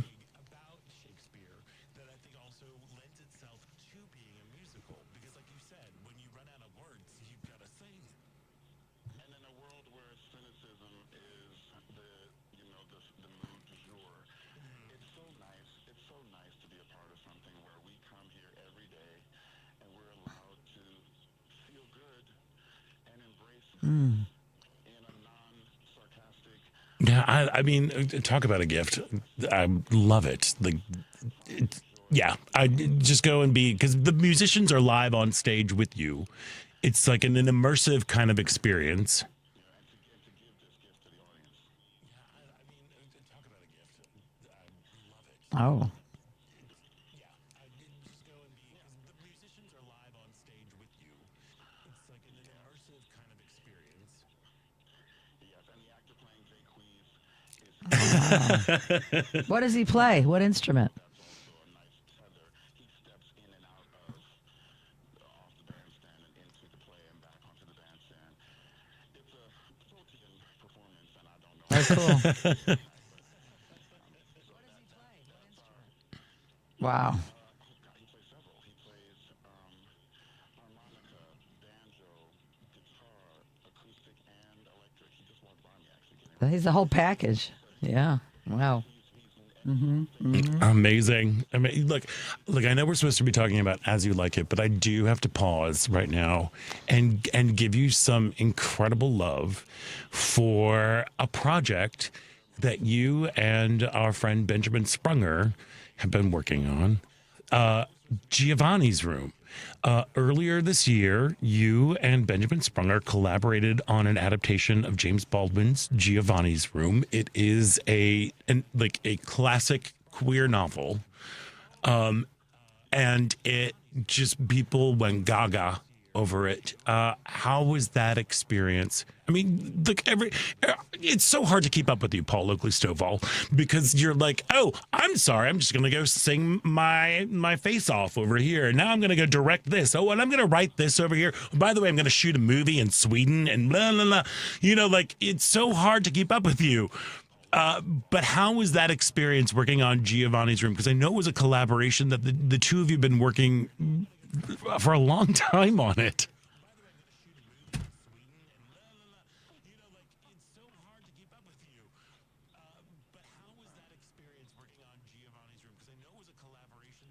Yeah. Yeah, I mean, talk about a gift. I love it. I just go and because the musicians are live on stage with you. It's like an immersive kind of experience. Oh. Wow. What does he play? What instrument? Oh, cool. Wow. He's the whole package. Yeah. Wow. Amazing. I mean, look, I know we're supposed to be talking about As You Like It, but I do have to pause right now and give you some incredible love for a project that you and our friend Benjamin Sprunger have been working on, Giovanni's Room. Earlier this year, you and Benjamin Sprunger collaborated on an adaptation of James Baldwin's Giovanni's Room. It is a classic queer novel, and it just people went gaga over it. How was that experience? I mean, look, it's so hard to keep up with you, Paul Oakley Stovall, because you're like, oh, I'm sorry, I'm just going to go sing my face off over here. And now I'm going to go direct this. Oh, and I'm going to write this over here. By the way, I'm going to shoot a movie in Sweden and blah, blah, blah. You know, like, it's so hard to keep up with you. But how was that experience working on Giovanni's Room? Because I know it was a collaboration that the two of you have been working for a long time on it.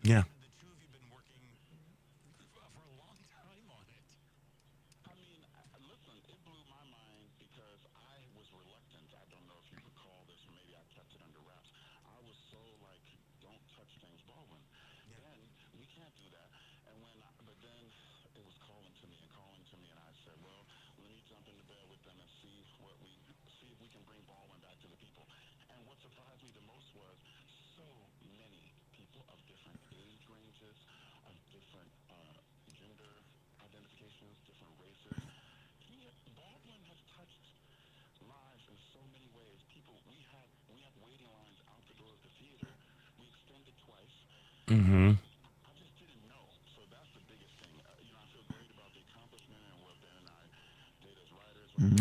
Yeah. Mm-hmm.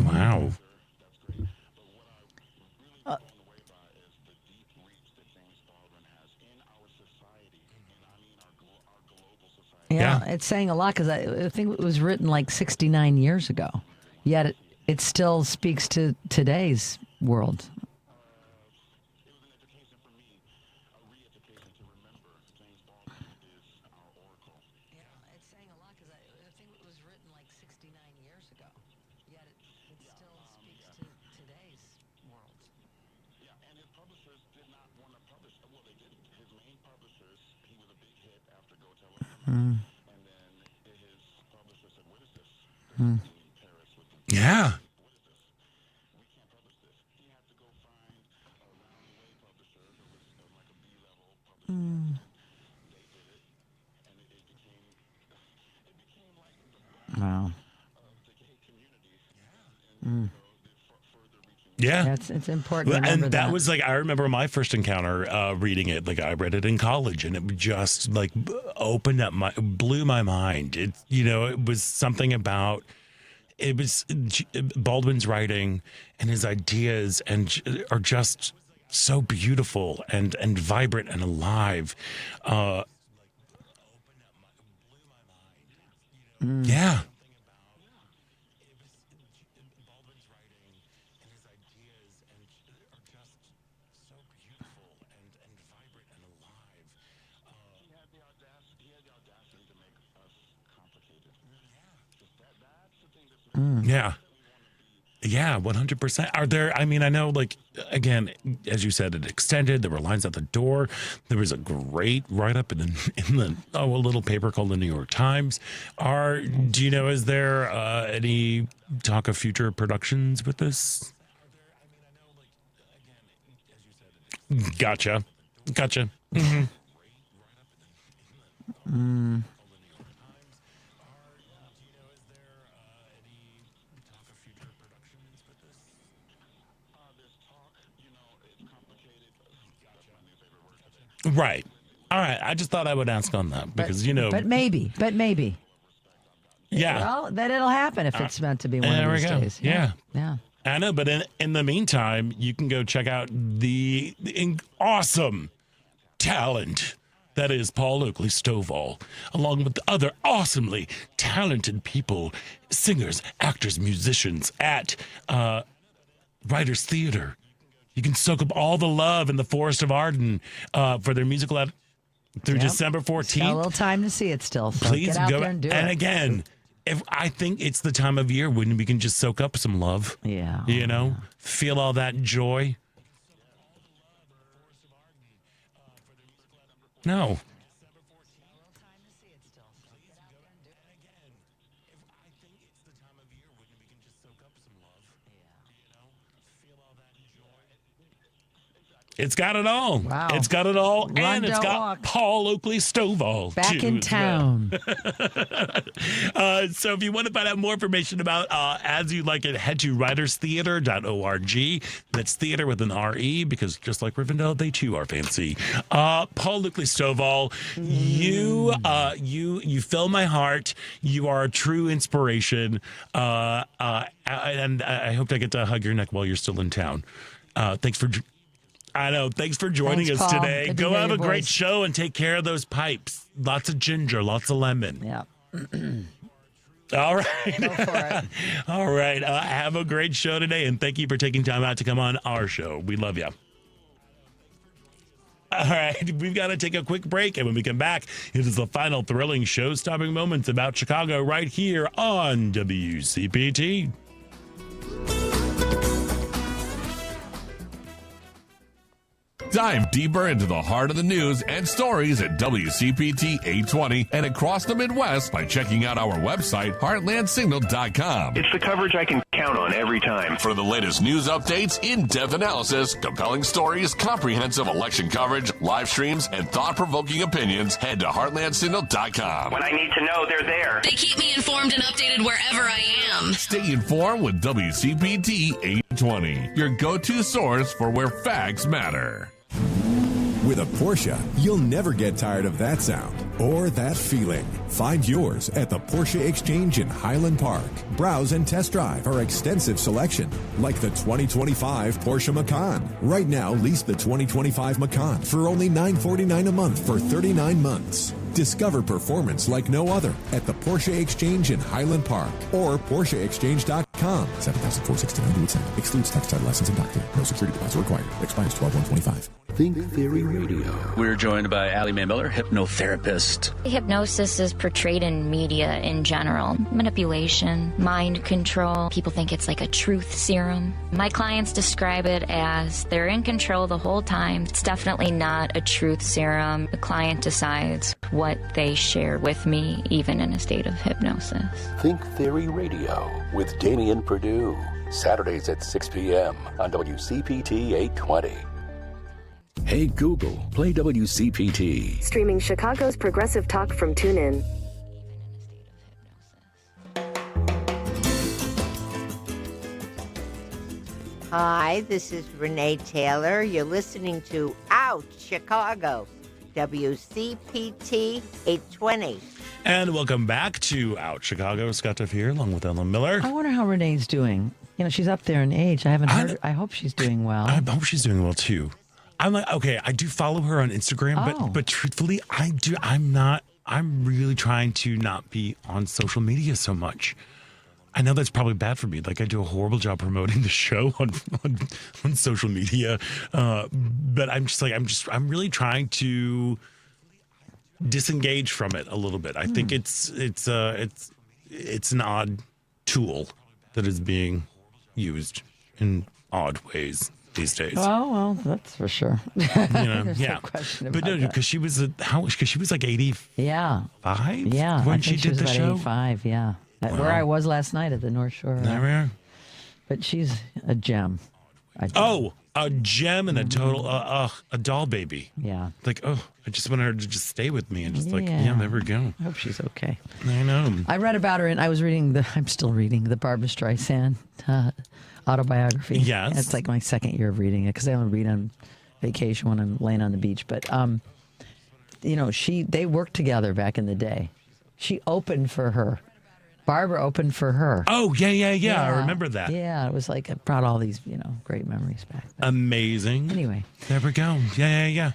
Wow. Yeah, it's saying a lot because I think it was written like 69 years ago, yet it still speaks to today's world. Yeah. Wow. Yeah, it's important. To remember and that was like, I remember my first encounter reading it. Like, I read it in college, and it just like blew my mind. It, it was something about. It was Baldwin's writing and his ideas are just so beautiful and vibrant and alive. Yeah. Yeah. Yeah, 100%. Are there, I mean, I know, like, again, as you said, it extended. There were lines at the door. There was a great write-up in a little paper called the New York Times. Do you know, is there any talk of future productions with this? Gotcha. Mm-hmm. Right. All right. I just thought I would ask on that because, But maybe. Yeah. Well, that it'll happen if it's meant to be one of these days. Yeah. Yeah. I know, but in the meantime, you can go check out the awesome talent that is Paul Oakley Stovall, along with the other awesomely talented people, singers, actors, musicians at Writers Theatre. You can soak up all the love in the Forest of Arden for their musical through December 14th. Got a little time to see it still. So Please get out go there and do it. And again, I think it's the time of year when we can just soak up some love. Yeah. Feel all that joy. No. It's got it all. Wow. It's got it all. Run, and it's don't got walk. Paul Oakley Stovall. Back too, in as well. town. So if you want to find out more information about As You Like It, head to writerstheatre.org. That's theater with an R-E, because just like Rivendell, they too are fancy. Paul Oakley Stovall, you fill my heart. You are a true inspiration. And I hope I get to hug your neck while you're still in town. Thanks for joining Thanks, us Paul. today. Good to Go hear have your a great voice. show and take care of those pipes. Lots of ginger, lots of lemon. Yeah. All right. Go for it. All right. Have a great show today, and thank you for taking time out to come on our show. We love you. All right. We've got to take a quick break, and when we come back, it is the final thrilling show-stopping moments about Chicago right here on WCPT. Dive deeper into the heart of the news and stories at WCPT 820 and across the Midwest by checking out our website, heartlandsignal.com. It's the coverage I can count on every time. For the latest news updates, in-depth analysis, compelling stories, comprehensive election coverage, live streams, and thought-provoking opinions, head to heartlandsignal.com. When I need to know, they're there. They keep me informed and updated wherever I am. Stay informed with WCPT 820, your go-to source for where facts matter. With a Porsche, you'll never get tired of that sound or that feeling. Find yours at the Porsche Exchange in Highland Park. Browse and test drive our extensive selection, like the 2025 Porsche Macan. Right now, lease the 2025 Macan for only $949 a month for 39 months. Discover performance like no other at the Porsche Exchange in Highland Park or PorscheExchange.com. $7,469 excludes tax, title, license, and doctor. No security deposit required. Expires 12/1/25. Think Theory Radio. We're joined by Allie Mae Miller, hypnotherapist. Hypnosis is portrayed in media in general. Manipulation, mind control. People think it's like a truth serum. My clients describe it as they're in control the whole time. It's definitely not a truth serum. The client decides what they share with me, even in a state of hypnosis. Think Theory Radio with Damian Perdue. Saturdays at 6 p.m. on WCPT 820. Hey Google, play WCPT. Streaming Chicago's progressive talk from TuneIn. Hi, this is Renee Taylor. You're listening to Out Chicago, WCPT 820. And welcome back to Out Chicago. Scott Duff here, along with Ellen Miller. I wonder how Renee's doing. She's up there in age. I haven't heard. I hope she's doing well. I hope she's doing well too. I'm like, okay, I do follow her on Instagram, but truthfully, I'm really trying to not be on social media so much. I know that's probably bad for me. Like, I do a horrible job promoting the show on social media. But I'm just like, I'm really trying to disengage from it a little bit. I think it's an odd tool that is being used in odd ways these days. Oh, well, that's for sure. There's Yeah. no question But about no, that. because she was like 85 Yeah. Yeah. when I she think did was the about show. 85, yeah. Where I was last night at the North Shore. There we are. But she's a gem. Oh, a gem and a total, a doll baby. Yeah. Like, I just want her to just stay with me and just there we go. I hope she's okay. I know. I read about her and I'm still reading the Barbara Streisand autobiography. Yes. It's like my second year of reading it because I only read on vacation when I'm laying on the beach. But, they worked together back in the day. She opened for her. Barbara opened for her. Oh, yeah. I remember that. Yeah, it was like it brought all these, great memories back. Amazing. Anyway. There we go. Yeah.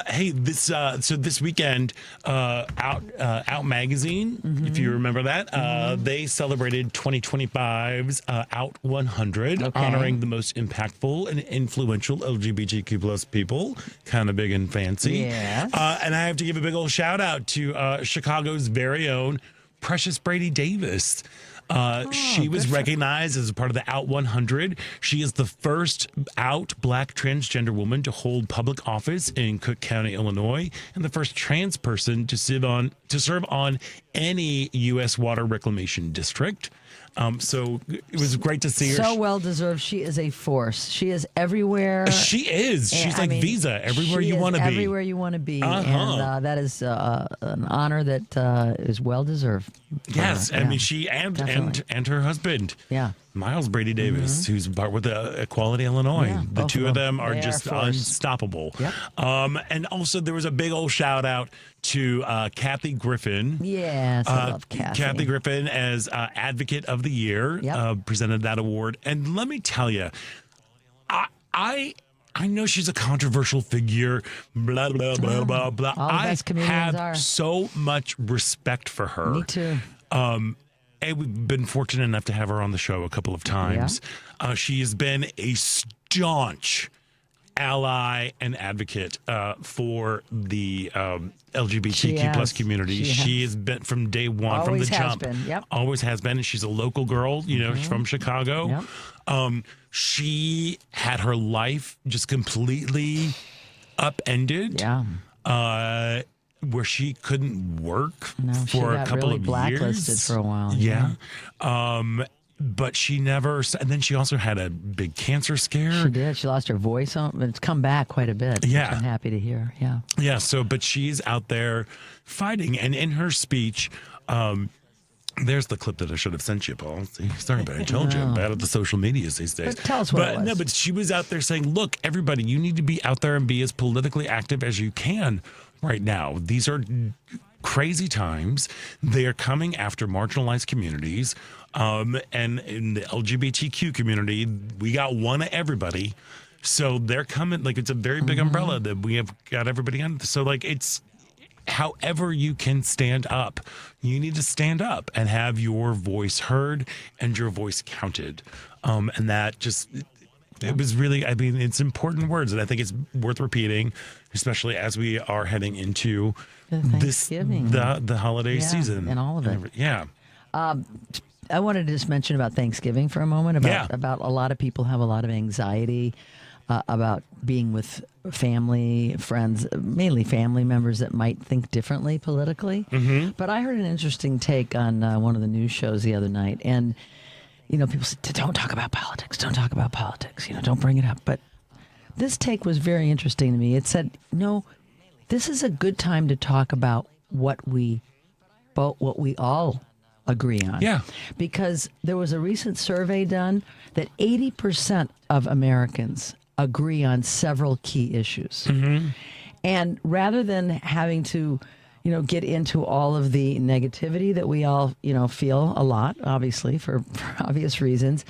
Hey, this weekend, Out Magazine, if you remember that, they celebrated 2025's Out 100, honoring the most impactful and influential LGBTQ plus people. Kind of big and fancy. Yes. And I have to give a big old shout out to Chicago's very own Precious Brady Davis. She was recognized as a part of the Out 100. She is the first out Black transgender woman to hold public office in Cook County, Illinois, and the first trans person to serve on any U.S. water reclamation district. So it was great to see her. So well deserved. She is a force. She is everywhere. She is. She's like Visa, everywhere you want to be. Everywhere you want to be. And that is an honor that is well deserved. Yes, I mean she and her husband. Yeah. Miles Brady Davis, who's part with Equality Illinois. Yeah, the two of them are They just are unstoppable. Yep. And also there was a big old shout out to Kathy Griffin. Yes, I love Kathy. Kathy Griffin as Advocate of the Year, presented that award. And let me tell you, I know she's a controversial figure, blah, blah, blah, blah, blah. All the best comedians have are. so much respect for her. Me too. And we've been fortunate enough to have her on the show a couple of times. She has been a staunch ally and advocate for the LGBTQ plus community. She has been from day one, Always from the has jump. been, yep. Always has been. And she's a local girl, she's from Chicago. Yep. She had her life just completely upended. Yeah. Where she couldn't work she for a got couple really of blacklisted years. for a while. Yeah. But she never, and then she also had a big cancer scare. She did. She lost her voice, but it's come back quite a bit. Yeah. Which I'm happy to hear. Yeah. Yeah. So, but she's out there fighting. And in her speech, there's the clip that I should have sent you, Paul. See, sorry, but I told you I'm bad at the social medias these days. But tell us what it was. No, but she was out there saying, look, everybody, you need to be out there and be as politically active as you can right now. These are crazy times. They are coming after marginalized communities. And in the LGBTQ community, we got one of everybody. So they're coming, like it's a very big umbrella that we have got everybody under. So like it's however you can stand up, you need to stand up and have your voice heard and your voice counted. And that just, it was really, I mean, it's important words and I think it's worth repeating, especially as we are heading into the holiday season. And all of it. Yeah. I wanted to just mention about Thanksgiving for a moment, about a lot of people have a lot of anxiety about being with family, friends, mainly family members that might think differently politically. But I heard an interesting take on one of the news shows the other night. And, people said, don't talk about politics. Don't talk about politics. Don't bring it up. But this take was very interesting to me. It said, no, this is a good time to talk about what we all agree on. Yeah. Because there was a recent survey done that 80% of Americans agree on several key issues. And rather than having to, get into all of the negativity that we all, feel a lot, obviously, for obvious reasons,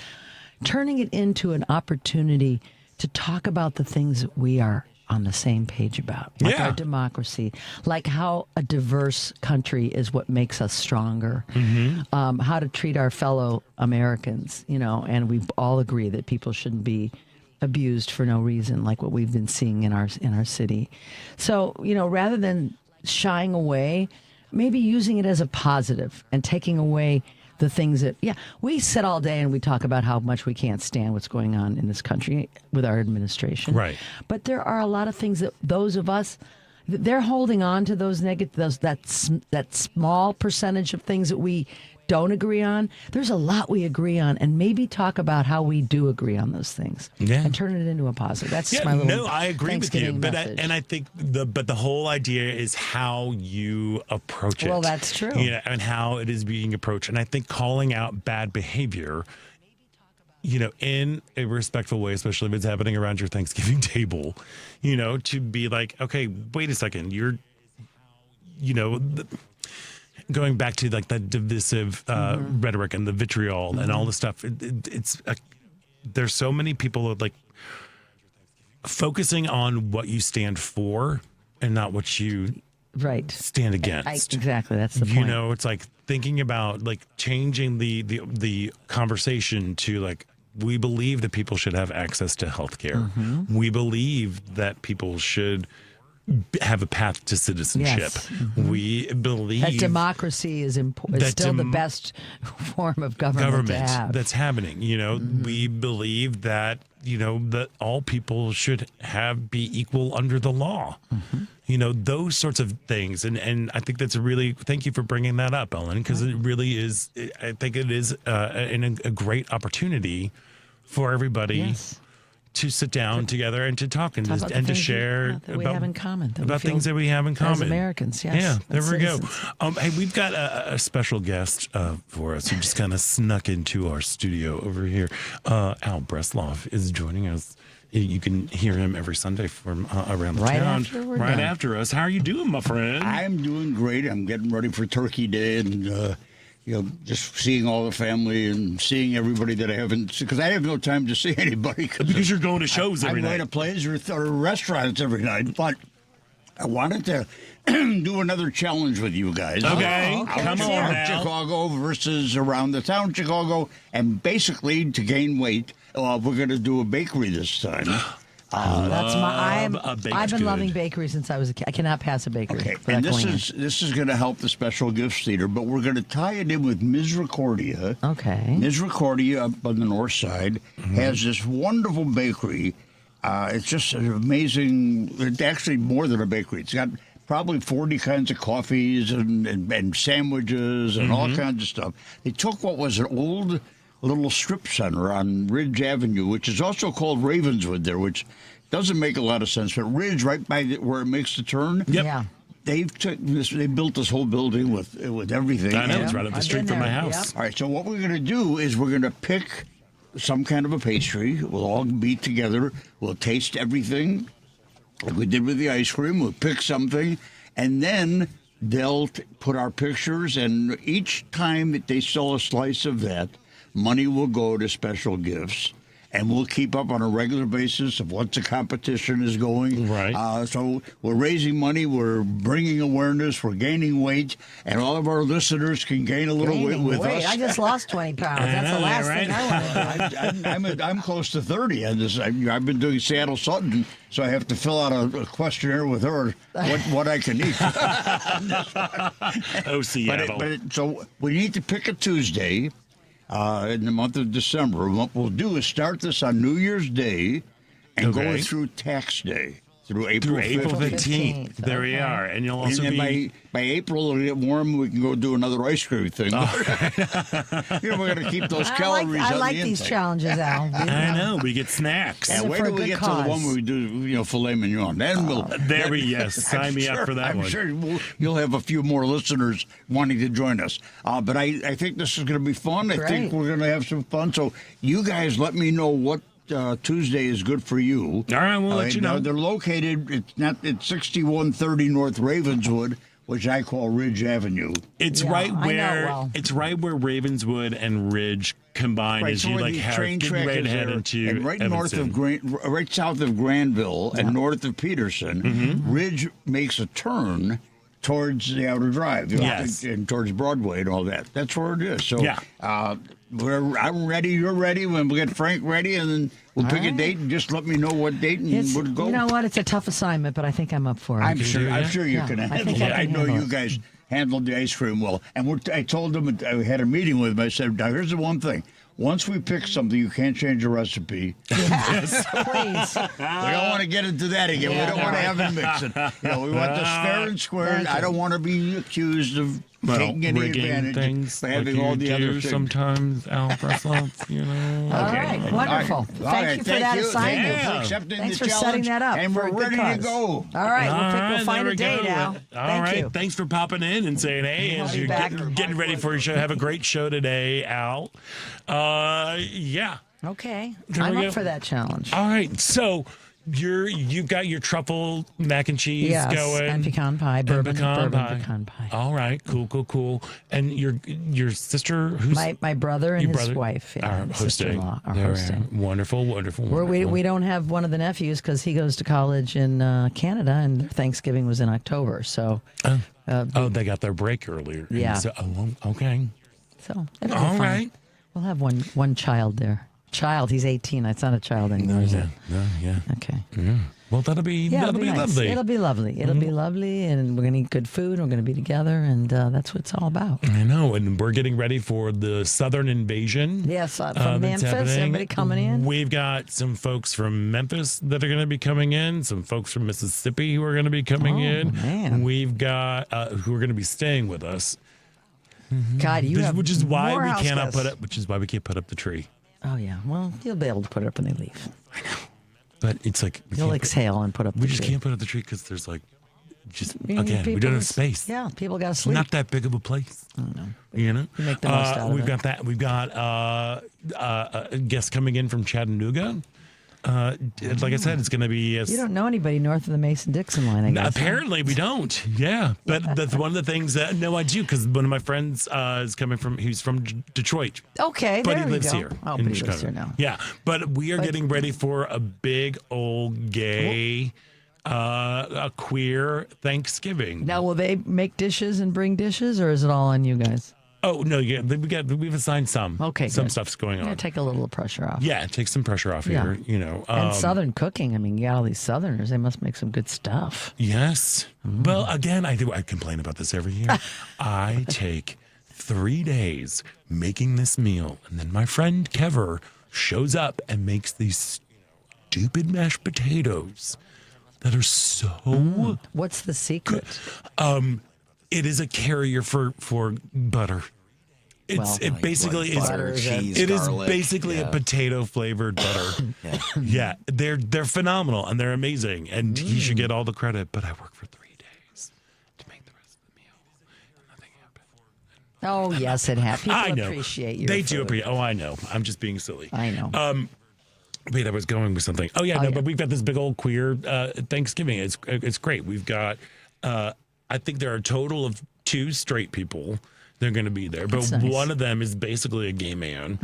turning it into an opportunity to talk about the things that we are on the same page about, like our democracy, like how a diverse country is what makes us stronger, how to treat our fellow Americans, and we all agree that people shouldn't be abused for no reason, like what we've been seeing in our city. So, rather than shying away, maybe using it as a positive and taking away the things that, we sit all day and we talk about how much we can't stand what's going on in this country with our administration. Right. But there are a lot of things that those of us, they're holding on to those negative, that small percentage of things that we don't agree on. There's a lot we agree on, and maybe talk about how we do agree on those things and turn it into a positive. That's just my little I agree with you. Thanksgiving message. I think the whole idea is how you approach it. Well, that's true. And how it is being approached. And I think calling out bad behavior, in a respectful way, especially if it's happening around your Thanksgiving table, to be like, okay, wait a second, you're, going back to like the divisive rhetoric and the vitriol and all the stuff. There's so many people that like focusing on what you stand for and not what you stand against. Exactly. That's the point. It's like thinking about like changing the conversation to like, we believe that people should have access to health care. We believe that people should have a path to citizenship. Yes. We believe that democracy is still the best form of government to have. That's happening. We believe that that all people should be equal under the law. Those sorts of things, and I think that's thank you for bringing that up, Ellen, because it really is. I think it is a great opportunity for everybody. Yes. To sit down together and to talk and to share that we have in common. About things that we have in common as Americans. Yes. Yeah, there we go. Citizens. Hey, we've got a special guest for us who just kind of snuck into our studio over here. Al Bresloff is joining us. You can hear him every Sunday from around the town. After us. How are you doing, my friend? I'm doing great. I'm getting ready for Turkey Day and just seeing all the family and seeing everybody that I haven't, because I have no time to see anybody. Because you're going to shows every night. I write to plays or restaurants every night, but I wanted to do another challenge with you guys. Okay, come on now. Chicago versus around the town Chicago, and basically to gain weight, we're going to do a bakery this time. I've been loving bakery since I was a kid. I cannot pass a bakery. Okay, and this is going to help the Special Gifts Theater, but we're going to tie it in with Misericordia. Okay. Misericordia up on the north side has this wonderful bakery. It's just an amazing. It's actually more than a bakery. It's got probably 40 kinds of coffees and sandwiches and all kinds of stuff. They took what was an old little strip center on Ridge Avenue, which is also called Ravenswood there, which doesn't make a lot of sense. But Ridge, right by where it makes the turn, yeah, they built this whole building with everything. I know, it's right up the street from my house. Yep. All right, so what we're going to do is we're going to pick some kind of a pastry. We'll all be together. We'll taste everything, like we did with the ice cream. We'll pick something, and then they'll put our pictures, and each time that they sell a slice of that, money will go to Special Gifts, and we'll keep up on a regular basis of what the competition is going. Right. So we're raising money, we're bringing awareness, we're gaining weight, and all of our listeners can gain a little weight with us. I just lost 20 pounds. That's the last thing I want to do. I'm close to 30 on this. I've been doing Seattle Sutton, so I have to fill out a questionnaire with her what I can eat. Oh, Seattle. So we need to pick a Tuesday. In the month of December. What we'll do is start this on New Year's Day and go through Tax Day. Through April 15th. There we are. And you'll also by April, it'll get warm. We can go do another ice cream thing. We're going to keep those calories on the I like these challenges, Al. I know. We get snacks. And wait till we get to the one where we do, filet mignon. Then we'll. Sign me up for that one. I'm sure you'll have a few more listeners wanting to join us. But I think this is going to be fun. I think we're going to have some fun. So you guys let me know what Tuesday is good for you. All right, we'll let you know. They're located. It's 6130 North Ravenswood, which I call Ridge Avenue. It's right where Ravenswood and Ridge combine. As you like getting ready to head into and right south of Granville and north of Peterson, Ridge makes a turn towards the outer drive, and towards Broadway and all that. That's where it is. So I'm ready, you're ready, when we get Frank ready, and then we'll pick a date and just let me know what date and we'll go. You know what? It's a tough assignment, but I think I'm up for it. I'm sure you can handle it. I know you guys handled the ice cream well. And I told them, I had a meeting with them. I said, now here's the one thing. Once we pick something, you can't change the recipe. Yes, please. We don't want to get into that again. We don't want to have it mixing. We want this fair and square. I don't want to be accused of taking any advantage things by having like all the other things. Sometimes, Al Breslov, All right, wonderful. Thank you for that assignment. Thanks for accepting Thanks the for setting challenge, that up. and for we're a good ready to cause. go. All right, we'll find a day now. All right, thanks for popping in and saying, hey, I'll as be you're back. getting ready for your show, have a great show today, Al. Yeah. Okay, There I'm we up go. for that challenge. All right, so you've got your truffle mac and cheese Yes, going, and pecan pie, bourbon pecan pecan pie. All right, cool. And your sister, who's My brother and your his brother? wife, Are and hosting. sister-in-law are There we hosting. are. Wonderful. We don't have one of the nephews because he goes to college in Canada, and their Thanksgiving was in October. So, they got their break earlier. Yeah. So, okay. So it'll be All fun. right. We'll have one child there. Child, he's 18. It's not a child anymore, is it? Yeah. Okay. Yeah. Well, that'll be Yeah, it'll be nice. lovely. It'll be lovely. It'll be lovely, and we're going to eat good food. We're going to be together, and that's what it's all about. I know, and we're getting ready for the Southern invasion. Yes, from that's Memphis, happening. everybody coming in. We've got some folks from Memphis that are going to be coming in, some folks from Mississippi who are going to be coming in. Man. We've got who are going to be staying with us. God, you have which is why more we house cannot guests. put up. Which is why we can't put up the tree. Oh yeah, well, you'll be able to put it up when they leave. But it's like You'll exhale and put up. We the just tree. can't put up the tree because there's like, just You need again, we people don't have to- space. Yeah, people got to sleep. Not that big of a place. You know, You make the most out of we've it. got that. We've got guests coming in from Chattanooga. Like I said, it's going to be. You don't know anybody north of the Mason-Dixon line, I guess. Apparently, we don't. Yeah, but that's one of the things that no, I do because one of my friends is coming from. He's from Detroit. Okay, but there he we lives go. here. Oh, in but he Chicago. lives here now. Yeah, but we are getting ready for a big old gay, a queer Thanksgiving. Now, will they make dishes and bring dishes, or is it all on you guys? Oh no, yeah, we've assigned some. Okay, some good. stuff's going on. Yeah, take a little pressure off. Yeah, take some pressure off Yeah. here. You know, And Southern cooking. I mean, you got all these Southerners. They must make some good stuff. Yes. Well, again, I complain about this every year. I take 3 days making this meal, and then my friend Kever shows up and makes these stupid mashed potatoes that are so. What's the secret? It is a carrier for butter. Well, It basically is. butter, cheese, it is garlic, basically a potato flavored butter. Yeah, they're phenomenal and they're amazing, and he should get all the credit. But I work for 3 days to make the rest of the meal. Nothing happened. Oh, yes, it happens. People I know. appreciate your They food. do appreciate. Oh, I know. I'm just being silly. I know. Wait, I was going with something. Oh yeah, but we've got this big old queer Thanksgiving. It's great. We've got. I think there are a total of 2 straight people. They're going to be there, but That's nice. one of them is basically a gay man.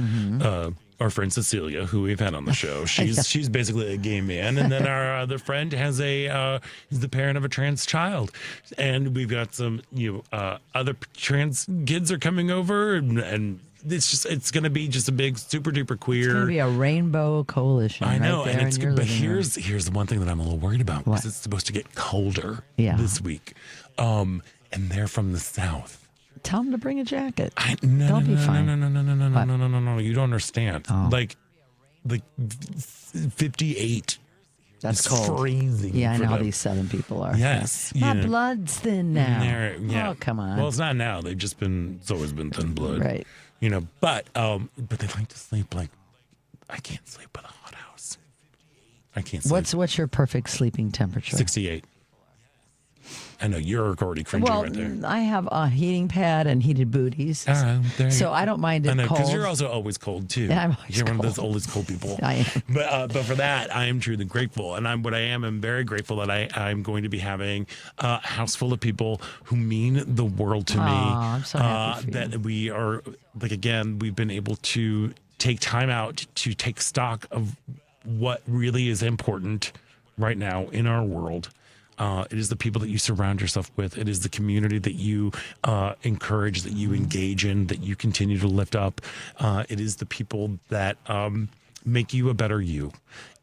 Our friend Cecilia, who we've had on the show, she's basically a gay man, and then our other friend is the parent of a trans child, and we've got some other trans kids are coming over, and it's going to be just a big super duper queer. It's going to be a rainbow coalition. I know, right there and it's in your good. But living room. here's the one thing that I'm a little worried about because it's supposed to get colder this week, and they're from the south. Tell them to bring a jacket. No, They'll be fine. No. You don't understand. Oh. Like 58. That's is cold. freezing. Yeah, I for know how them. these Southern people are. Yes, My you know. blood's thin now. Yeah. Oh, come on. Well, it's not now. They've just been. It's always been thin blood. Right. You know, but they like to sleep like. I can't sleep with a hot house. I can't sleep. What's your perfect sleeping temperature? 68. I know you're already cringing Well, right there. I have a heating pad and heated booties. All right, there you So go. I don't mind it I know, cold. because you're also always cold too. Yeah, I'm always You're one of cold. those oldest cold people. I am. But for that, I am truly grateful, and I'm very grateful that I'm going to be having a house full of people who mean the world to me. Aw, I'm so happy for you. That we are we've been able to take time out to take stock of what really is important right now in our world. It is the people that you surround yourself with. It is the community that you encourage, that you engage in, that you continue to lift up. It is the people that make you a better you.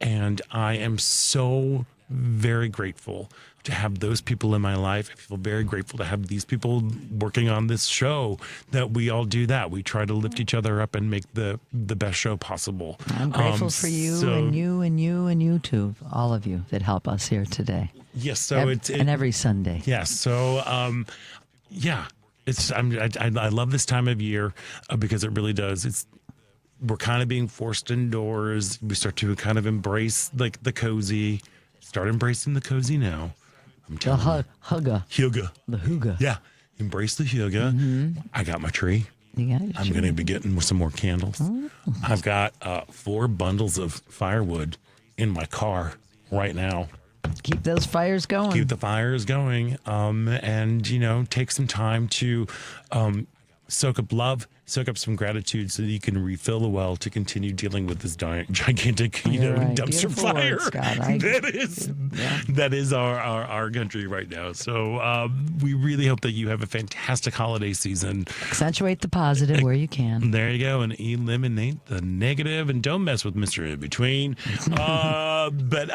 And I am so very grateful to have those people in my life. I feel very grateful to have these people working on this show, that we all do that. We try to lift each other up and make the best show possible. I'm grateful for you and you and you and you too, all of you that help us here today. Yes, so and every Sunday. Yes, so I love this time of year because it really does. We're kind of being forced indoors. We start to kind of embrace like the cozy. Start embracing the cozy now. I'm telling you. Hygge. The hygge. Yeah, embrace the hygge. Mm-hmm. I got my tree. I'm going to be getting some more candles. Oh. I've got 4 bundles of firewood in my car right now. Keep those fires going. Keep the fires going. And, take some time to soak up love, soak up some gratitude so that you can refill the well to continue dealing with this gigantic dumpster Beautiful fire. words, Scott. That is our country right now. So we really hope that you have a fantastic holiday season. Accentuate the positive where you can. There you go, and eliminate the negative, and don't mess with Mr. In Between. But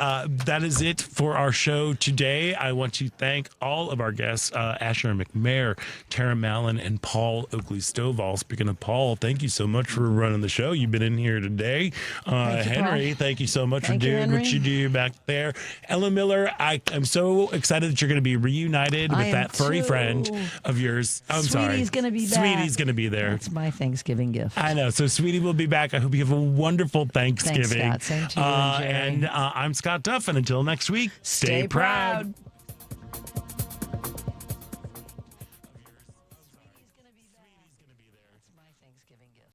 that is it for our show today. I want to thank all of our guests, Asher McMaher, Tara Mallen, and Paul Oakley Stovall. Speaking of Paul, thank you so much for running the show. You've been in here today. Henry, thank you so much for doing what you do back there. Ellen Miller, I am so excited that you're going to be reunited with that furry friend of yours. I'm sorry. Sweetie's going to be back. Sweetie's going to be there. That's my Thanksgiving gift. I know. So Sweetie will be back. I hope you have a wonderful Thanksgiving. Thanks, Scott. Same to you and Jerry. And I'm Scott Duff, and until next week, stay proud.